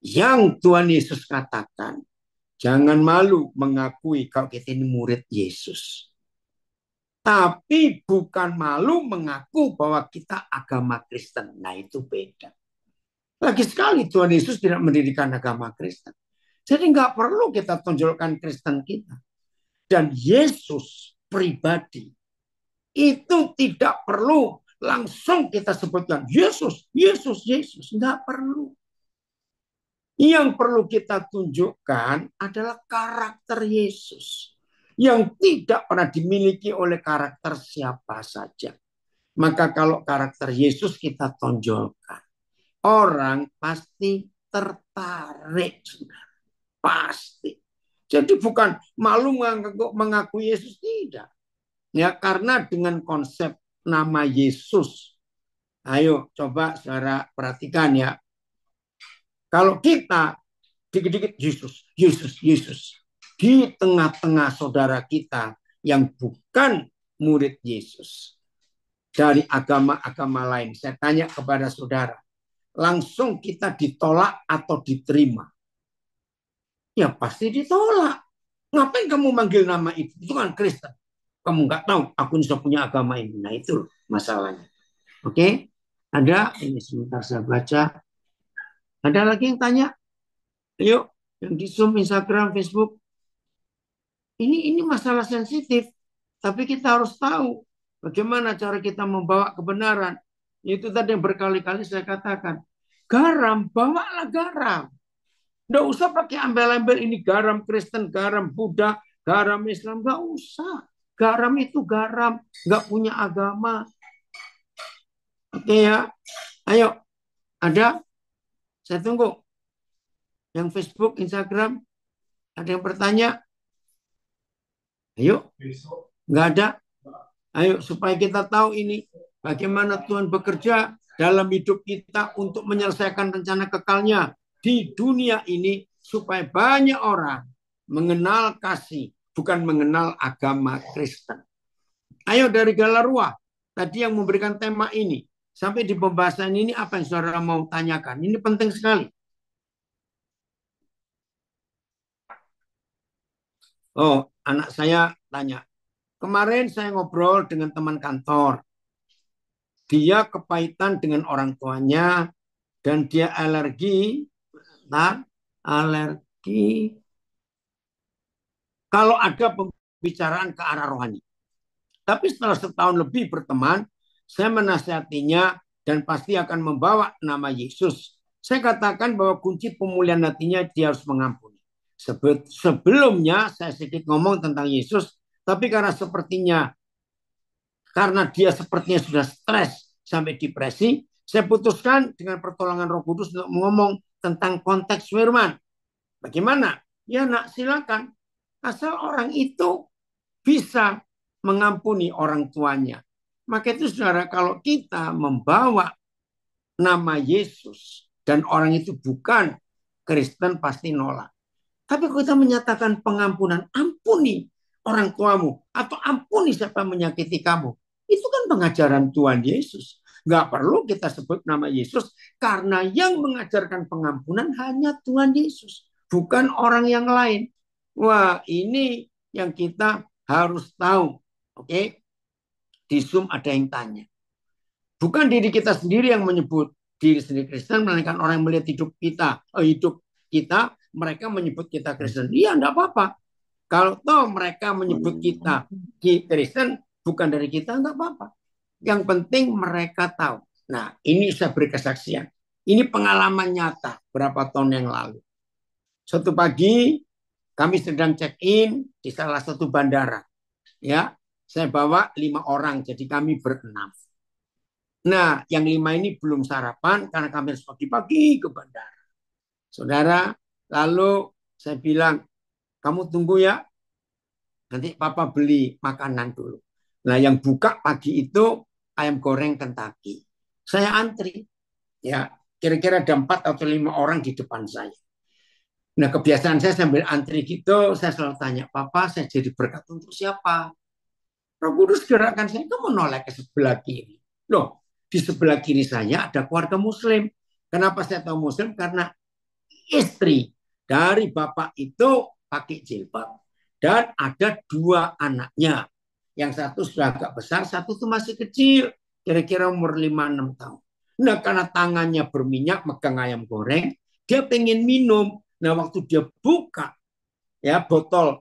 Yang Tuhan Yesus katakan, jangan malu mengakui kalau kita ini murid Yesus. Tapi bukan malu mengaku bahwa kita agama Kristen. Nah, itu beda. Lagi sekali Tuhan Yesus tidak mendirikan agama Kristen. Jadi nggak perlu kita tonjolkan Kristen kita. Dan Yesus pribadi itu tidak perlu langsung kita sebutkan Yesus, Yesus, Yesus. Nggak perlu. Yang perlu kita tunjukkan adalah karakter Yesus yang tidak pernah dimiliki oleh karakter siapa saja. Maka kalau karakter Yesus kita tonjolkan, orang pasti tertarik. Pasti. Jadi bukan malu mengaku Yesus, tidak. Ya, karena dengan konsep nama Yesus. Ayo coba saudara perhatikan ya. Kalau kita dikit-dikit Yesus, Yesus, Yesus. Di tengah-tengah saudara kita yang bukan murid Yesus dari agama-agama lain, saya tanya kepada saudara, langsung kita ditolak atau diterima? Ya pasti ditolak. Ngapain kamu manggil nama itu? Itu kan Kristen. Kamu nggak tahu, aku sudah punya agama ini. Nah itu masalahnya. Oke, ada? Ini sebentar saya baca. Ada lagi yang tanya? Ayo, yang di Zoom, Instagram, Facebook. Ini masalah sensitif, tapi kita harus tahu bagaimana cara kita membawa kebenaran. Itu tadi yang berkali-kali saya katakan. Garam, bawalah garam. Nggak usah pakai embel-embel ini garam Kristen, garam Buddha, garam Islam. Nggak usah. Garam itu garam, nggak punya agama. Oke ya, ayo. Ada? Saya tunggu. Yang Facebook, Instagram, ada yang bertanya? Ayo, nggak ada. Ayo supaya kita tahu ini bagaimana Tuhan bekerja dalam hidup kita untuk menyelesaikan rencana kekalnya di dunia ini supaya banyak orang mengenal kasih, bukan mengenal agama Kristen. Ayo dari Galarua, tadi yang memberikan tema ini, Sampai di pembahasan ini apa yang saudara mau tanyakan? Ini penting sekali. Oh, anak saya tanya. Kemarin saya ngobrol dengan teman kantor. Dia kepahitan dengan orang tuanya dan dia alergi. Nah, alergi kalau ada pembicaraan ke arah rohani. Tapi setelah setahun lebih berteman, saya menasihatinya dan pasti akan membawa nama Yesus. Saya katakan bahwa kunci pemulihan hatinya dia harus mengampuni. Sebelumnya saya sedikit ngomong tentang Yesus, tapi karena dia sepertinya sudah stres sampai depresi, saya putuskan dengan pertolongan Roh Kudus untuk ngomong tentang konteks firman. Bagaimana? Ya nak, silakan. Asal orang itu bisa mengampuni orang tuanya. Maka itu saudara, kalau kita membawa nama Yesus dan orang itu bukan Kristen pasti nolak. Tapi kalau kita menyatakan pengampunan, ampuni orang tuamu atau ampuni siapa menyakiti kamu. Itu kan pengajaran Tuhan Yesus. Nggak perlu kita sebut nama Yesus karena yang mengajarkan pengampunan hanya Tuhan Yesus, bukan orang yang lain. Wah, ini yang kita harus tahu. Oke, di Zoom ada yang tanya. Bukan diri kita sendiri yang menyebut diri sendiri Kristen, melainkan orang yang melihat hidup kita, mereka menyebut kita Kristen. Iya, enggak apa-apa. Kalau toh mereka menyebut kita Kristen, bukan dari kita, enggak apa-apa. Yang penting mereka tahu. Nah, ini saya beri kesaksian. Ini pengalaman nyata berapa tahun yang lalu. Suatu pagi, kami sedang check-in di salah satu bandara. Ya, saya bawa 5 orang, jadi kami berenam. Nah, yang 5 ini belum sarapan karena kami harus pagi-pagi ke bandara. Saudara, lalu saya bilang, kamu tunggu ya, nanti papa beli makanan dulu. Nah, yang buka pagi itu ayam goreng Kentucky. Saya antri, ya kira-kira ada 4 atau 5 orang di depan saya. Nah, kebiasaan saya sambil antri gitu, saya selalu tanya, papa saya jadi berkat untuk siapa? Roh Kudus gerakkan saya, kamu menoleh ke sebelah kiri. Loh, di sebelah kiri saya ada keluarga Muslim. Kenapa saya tahu Muslim? Karena istri dari bapak itu pakai jilbab. Dan ada 2 anaknya. Yang satu sudah agak besar, satu itu masih kecil. Kira-kira umur 5-6 tahun. Nah, karena tangannya berminyak, megang ayam goreng, dia pengen minum. Nah, waktu dia buka ya botol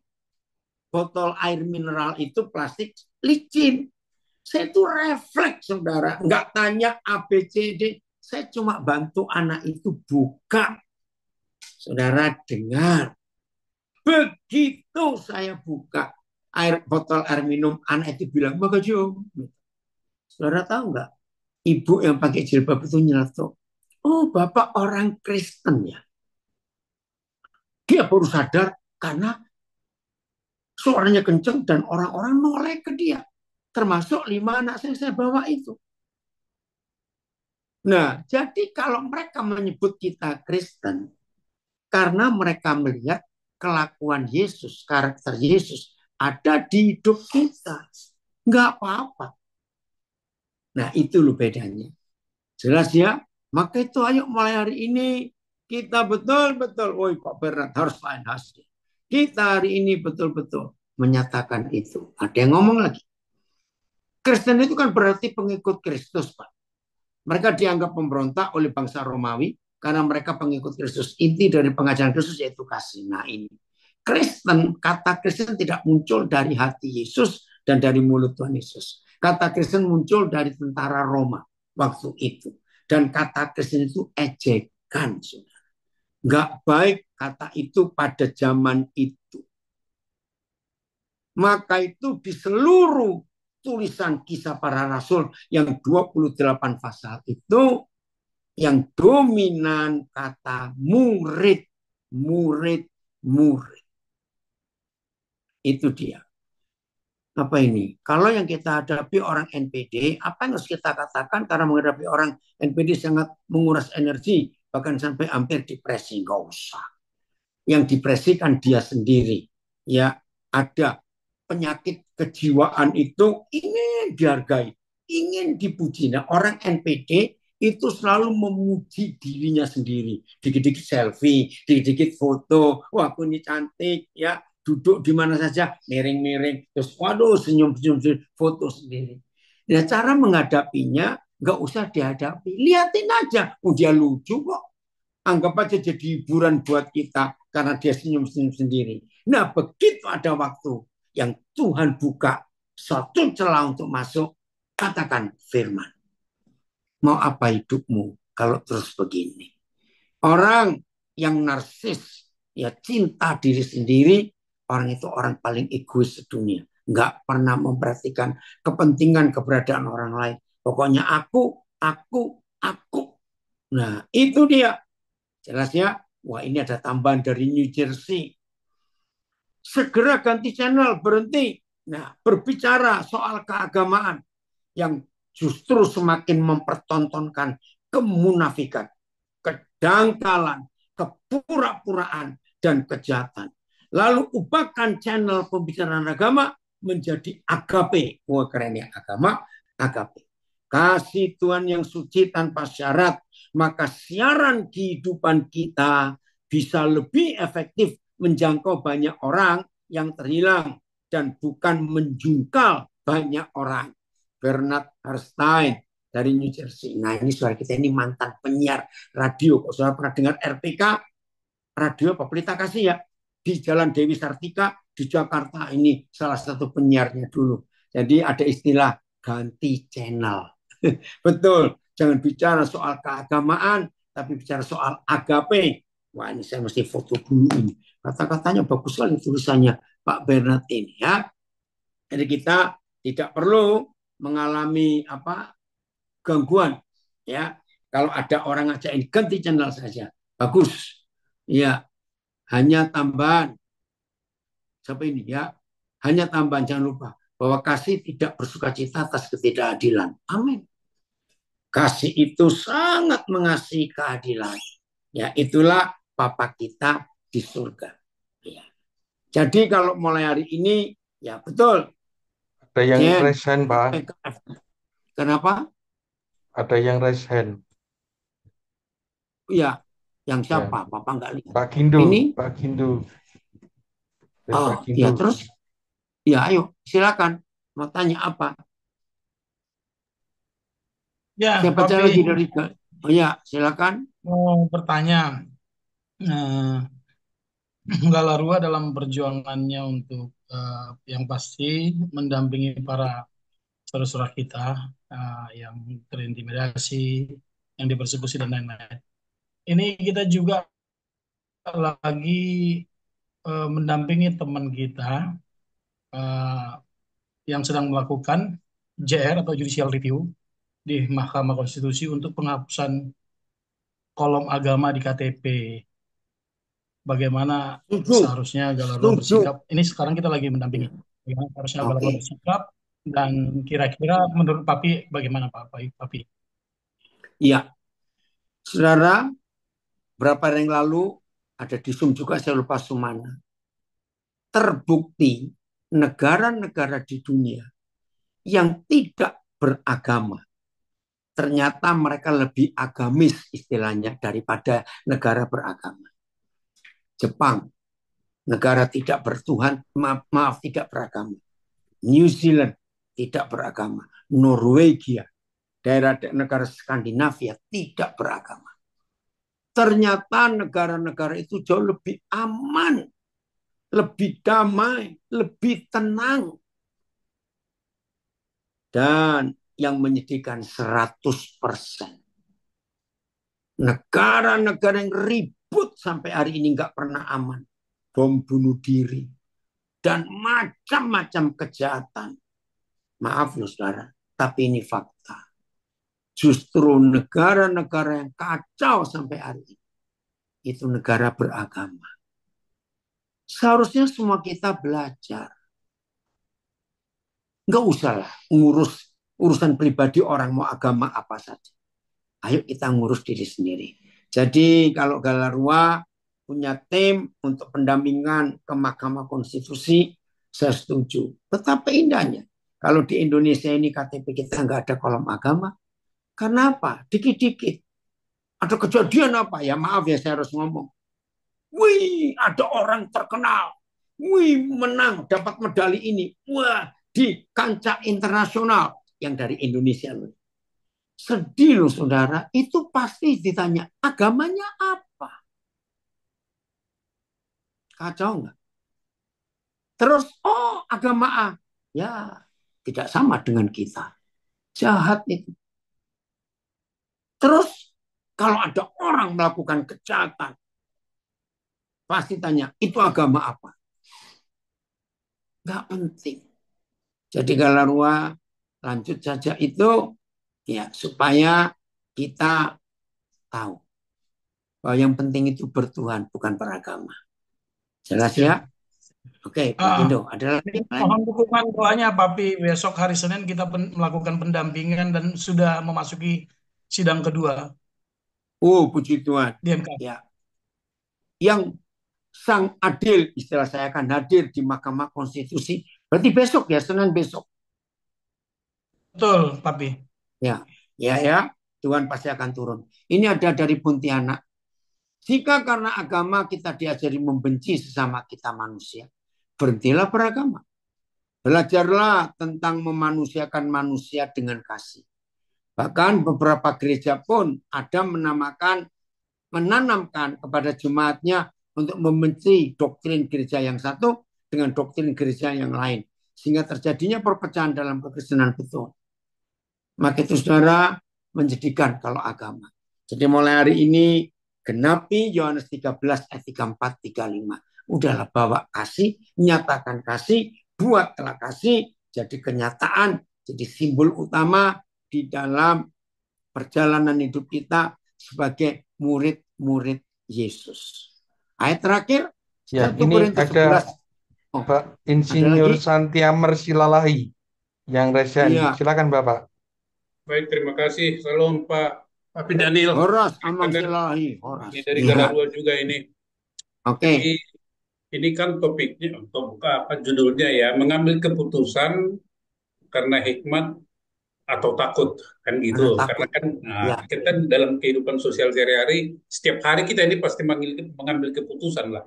air mineral itu plastik licin. Saya itu refleks, saudara. Nggak tanya ABCD. Saya cuma bantu anak itu buka. Saudara dengar. Begitu saya buka botol air minum, anak itu bilang, makasih om. Saudara tahu nggak? Ibu yang pakai jilbab itu nyeletuk. Oh, bapak orang Kristen ya. Dia baru sadar karena suaranya kenceng dan orang-orang noleh ke dia. Termasuk 5 anak saya bawa itu. Nah, jadi kalau mereka menyebut kita Kristen, karena mereka melihat kelakuan Yesus, karakter Yesus ada di hidup kita. Nggak apa-apa. Nah, itu loh bedanya. Jelas ya? Maka itu ayo mulai hari ini kita betul-betul, woi kok berat, harus lain hasil. Kita hari ini betul-betul menyatakan itu. Ada yang ngomong lagi. Kristen itu kan berarti pengikut Kristus, Pak. Mereka dianggap pemberontak oleh bangsa Romawi karena mereka pengikut Kristus. Inti dari pengajaran Kristus yaitu kasih. Nah ini. Kata Kristen tidak muncul dari hati Yesus dan dari mulut Tuhan Yesus. Kata Kristen muncul dari tentara Roma waktu itu. Dan kata Kristen itu ejekan. Nggak baik kata itu pada zaman itu. Maka itu di seluruh tulisan kisah para rasul yang 28 pasal itu yang dominan kata murid, murid, murid. Itu dia. Apa ini? Kalau yang kita hadapi orang NPD, apa yang harus kita katakan karena menghadapi orang NPD sangat menguras energi, bahkan sampai hampir depresi. Nggak usah. Yang depresikan dia sendiri. Ya, ada penyakit kejiwaan itu ingin dihargai. ingin dipuji. Nah, orang NPD itu selalu memuji dirinya sendiri. Dikit-dikit selfie, dikit-dikit foto. Wah, aku ini cantik ya. Duduk di mana saja, miring-miring. Terus, waduh, senyum-senyum, foto sendiri. Nah, cara menghadapinya nggak usah dihadapi. Liatin aja. Oh, dia lucu kok. Anggap aja jadi hiburan buat kita karena dia senyum-senyum sendiri. Nah, begitu ada waktu yang Tuhan buka satu celah untuk masuk, katakan firman. Mau apa hidupmu kalau terus begini? Orang yang narsis, ya cinta diri sendiri, orang itu orang paling egois sedunia. Nggak pernah memperhatikan kepentingan keberadaan orang lain. Pokoknya aku, aku, aku. Nah, itu dia. Jelas ya, wah ini ada tambahan dari New Jersey. Segera ganti channel, berhenti. Nah, berbicara soal keagamaan yang justru semakin mempertontonkan kemunafikan, kedangkalan, kepura-puraan, dan kejahatan. Lalu ubahkan channel pembicaraan agama menjadi agape. Wah keren ya, agama, agape. Kasih Tuhan yang suci tanpa syarat, maka siaran kehidupan kita bisa lebih efektif menjangkau banyak orang yang terhilang dan bukan menjungkal banyak orang. Bernard Herrstein dari New Jersey. Nah ini saudara kita ini mantan penyiar radio. Kalau saudara pernah dengar RPK, radio apa Pelita Kasih ya, di Jalan Dewi Sartika di Jakarta, ini salah satu penyiarnya dulu. Jadi ada istilah ganti channel. Betul, jangan bicara soal keagamaan, tapi bicara soal agape. Wah ini saya mesti foto dulu ini. Kata-katanya bagus sekali tulisannya Pak Bernard ini ya. Jadi kita tidak perlu mengalami gangguan ya. Kalau ada orang ngajakin ganti channel saja, bagus. Ya, hanya tambahan. Siapa ini ya? Hanya tambahan, jangan lupa bahwa kasih tidak bersuka cita atas ketidakadilan. Amin. Kasih itu sangat mengasihi keadilan. Ya, itulah Bapa kita di surga. Ya. Jadi kalau mulai hari ini, ya betul. Ada yang Jen, raise hand, Pak. kenapa? Ada yang raise hand. Iya, yang Ya. siapa? Papa nggak lihat. Pak Kindu, Ini? Pak Kindu. Oh, Pak ya Kindu. terus? Ya, ayo, silakan. Mau tanya apa? Ya, Siapa Papi lagi dari? Oh ya, silakan. mau bertanya. Eh, Galarua dalam perjuangannya untuk yang pasti mendampingi para saudara-saudara kita yang terintimidasi, yang dipersekusi dan lain-lain. Ini kita juga lagi mendampingi teman kita eh, yang sedang melakukan JR atau judicial review di Mahkamah Konstitusi untuk penghapusan kolom agama di KTP. Bagaimana Setuju. seharusnya Galarua Setuju. bersikap? Ini sekarang kita lagi mendampingi. Bagaimana seharusnya Galarua Oke. bersikap dan kira-kira menurut Papi bagaimana Papi? Iya. Saudara, berapa hari yang lalu ada di Zoom juga, saya lupa Sumana. Terbukti negara-negara di dunia yang tidak beragama, ternyata mereka lebih agamis istilahnya daripada negara beragama. Jepang, negara tidak bertuhan, maaf tidak beragama. New Zealand tidak beragama. Norwegia, daerah negara Skandinavia tidak beragama. Ternyata negara-negara itu jauh lebih aman, lebih damai, lebih tenang. Dan yang menyedihkan 100%. Negara-negara yang ribut sampai hari ini nggak pernah aman. Bom bunuh diri. Dan macam-macam kejahatan. Maaf loh saudara, tapi ini fakta. Justru negara-negara yang kacau sampai hari ini, itu negara beragama. Seharusnya semua kita belajar. Nggak usah lah ngurus urusan pribadi orang mau agama apa saja. Ayo kita ngurus diri sendiri. Jadi kalau Galarua punya tim untuk pendampingan ke Mahkamah Konstitusi, saya setuju. Betapa indahnya Kalau di Indonesia ini KTP kita nggak ada kolom agama, kenapa? Dikit-dikit. Ada kejadian apa? Ya maaf ya saya harus ngomong. Wih, ada orang terkenal. Wih, menang, dapat medali ini. Wah, di kancah internasional yang dari Indonesia. Sedih loh saudara, itu pasti ditanya, agamanya apa? Kacau nggak? Terus, oh agama A. Ya, tidak sama dengan kita. Jahat itu. Terus, kalau ada orang melakukan kejahatan, pasti tanya, itu agama apa? Nggak penting. Jadi kalau lanjut saja itu, ya supaya kita tahu bahwa yang penting itu bertuhan, bukan beragama. Jelas ya? Oke, Pak Ah, Indo, ada lagi yang lain? mohon dukungan doanya, Papi. Besok hari Senin kita melakukan pendampingan dan sudah memasuki sidang kedua Oh, puji Tuhan. di MK. Ya, yang sang adil, istilah saya akan hadir di Mahkamah Konstitusi. Berarti besok ya, Senin besok. Betul, Papi. Ya, ya, Tuhan pasti akan turun. Ini ada dari Pontianak. Jika karena agama kita diajari membenci sesama kita manusia, berhentilah beragama. Belajarlah tentang memanusiakan manusia dengan kasih. Bahkan beberapa gereja pun ada menanamkan kepada jemaatnya untuk membenci doktrin gereja yang satu dengan doktrin gereja yang lain. Sehingga terjadinya perpecahan dalam kekristenan betul. Maka itu saudara menjadikan kalau agama. Jadi mulai hari ini genapi Yohanes 13 ayat 34 35. Udahlah bawa kasih, nyatakan kasih, buatlah kasih jadi kenyataan, jadi simbol utama di dalam perjalanan hidup kita sebagai murid-murid Yesus. Ayat terakhir Ya, 1 ini Korintus ada 11. Oh, Pak ada Insinyur lagi? Santiamer Silalahi yang resen. Iya, Silakan Bapak. Baik, terima kasih. Salam Pak Daniel. Horas Amang Karena Silahi, Horas. ini dari Iya. Galarua juga ini. Oke. Jadi ini kan topiknya, atau buka apa judulnya ya, mengambil keputusan karena hikmat atau takut kan Karena gitu. Karena takut. kan Ya, kita dalam kehidupan sosial sehari-hari, setiap hari kita ini pasti mengambil keputusan lah.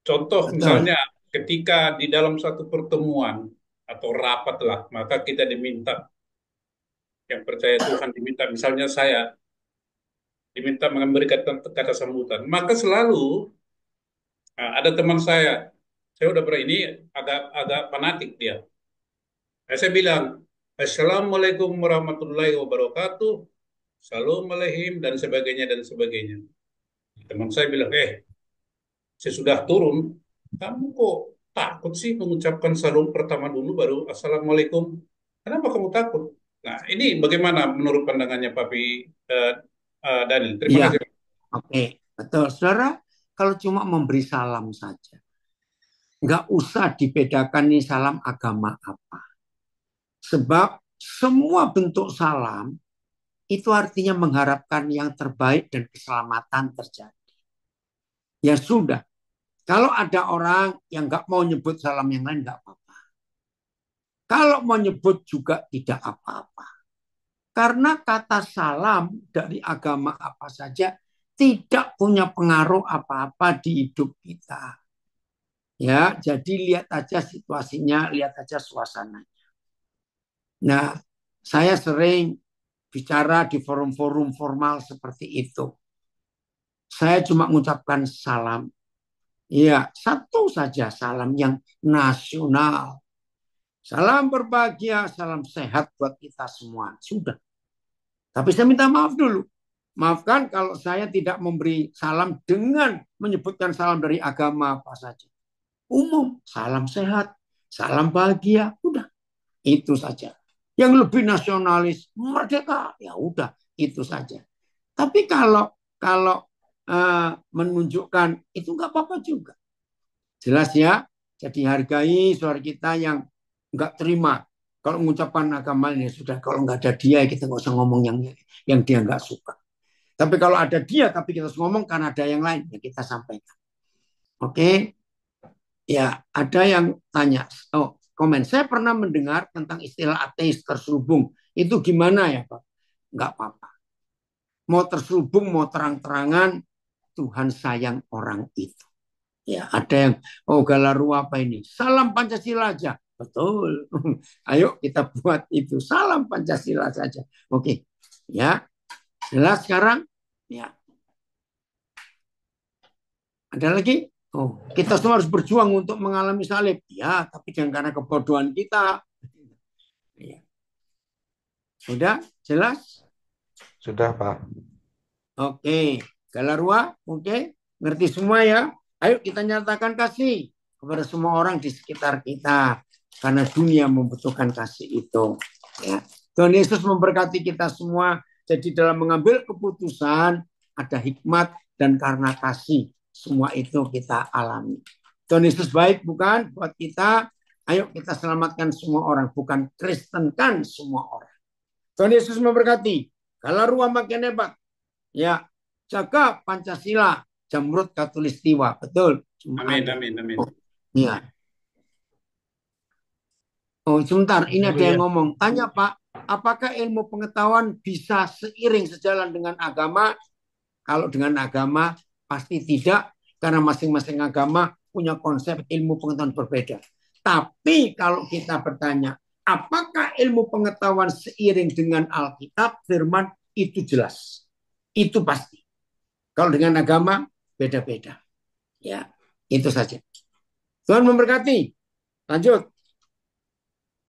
Contoh betul. misalnya ketika di dalam satu pertemuan atau rapat lah, maka kita diminta yang percaya Tuhan diminta, misalnya saya diminta memberikan kata sambutan. Maka selalu ada teman saya udah pernah ini agak agak fanatik dia. Saya bilang, Assalamualaikum warahmatullahi wabarakatuh, Salam alaikum dan sebagainya dan sebagainya. Teman saya bilang, saya sudah turun, kamu kok takut sih mengucapkan salam pertama dulu baru Assalamualaikum? Kenapa kamu takut? Nah, ini bagaimana menurut pandangannya Papi Daniel? Terima Iya, kasih. oke. Betul. Saudara, kalau cuma memberi salam saja, nggak usah dibedakan nih salam agama apa. Sebab semua bentuk salam itu artinya mengharapkan yang terbaik dan keselamatan terjadi. Ya sudah, kalau ada orang yang nggak mau nyebut salam yang lain, nggak apa-apa. Kalau mau nyebut juga tidak apa-apa. Karena kata salam dari agama apa saja tidak punya pengaruh apa-apa di hidup kita. Ya, jadi lihat aja situasinya, lihat aja suasananya. Nah, saya sering bicara di forum-forum formal seperti itu. Saya cuma mengucapkan salam. Ya, satu saja salam yang nasional. Salam berbahagia, salam sehat buat kita semua. Sudah. Tapi saya minta maaf dulu. Maafkan kalau saya tidak memberi salam dengan menyebutkan salam dari agama apa saja. Umum, salam sehat, salam bahagia, udah. Itu saja. Yang lebih nasionalis, merdeka, ya udah, itu saja. Tapi kalau menunjukkan itu nggak apa-apa juga. Jelas ya. Jadi hargai suara kita yang nggak terima. Kalau mengucapkan agama ini sudah, kalau nggak ada dia kita nggak usah ngomong yang dia nggak suka. Tapi kalau ada dia, tapi kita harus ngomong karena ada yang lain, ya kita sampaikan. Oke, ya ada yang tanya. Oh, komen. Saya pernah mendengar tentang istilah ateis terselubung. Itu gimana ya Pak? Enggak apa-apa. Mau terselubung, mau terang-terangan, Tuhan sayang orang itu. Ya, ada yang, oh Galaru apa ini? Salam Pancasila aja. Betul. Ayo kita buat itu. Salam Pancasila saja. Oke. Ya. Jelas sekarang? Ya. Ada lagi? Oh, kita semua harus berjuang untuk mengalami salib. Ya, tapi jangan karena kebodohan kita. Ya. Sudah? Jelas? Sudah, Pak. Oke. Galarua, oke. Ngerti semua ya? Ayo kita nyatakan kasih kepada semua orang di sekitar kita. Karena dunia membutuhkan kasih itu. Ya. Tuhan Yesus memberkati kita semua. Jadi dalam mengambil keputusan, ada hikmat dan karena kasih. Semua itu kita alami. Tuhan Yesus baik bukan buat kita. Ayo kita selamatkan semua orang. Bukan kristenkan semua orang. Tuhan Yesus memberkati. Galarua makin hebat. Ya, jaga Pancasila. Jamrut Katulistiwa, betul. Amin, amin, amin. Oh, ya. Oh, sebentar, ini ada yang ngomong. Tanya Pak, apakah ilmu pengetahuan bisa seiring sejalan dengan agama? Kalau dengan agama pasti tidak, karena masing-masing agama punya konsep ilmu pengetahuan berbeda. Tapi kalau kita bertanya, apakah ilmu pengetahuan seiring dengan Alkitab, firman, itu jelas. Itu pasti. Kalau dengan agama, beda-beda. Ya, itu saja. Tuhan memberkati. Lanjut.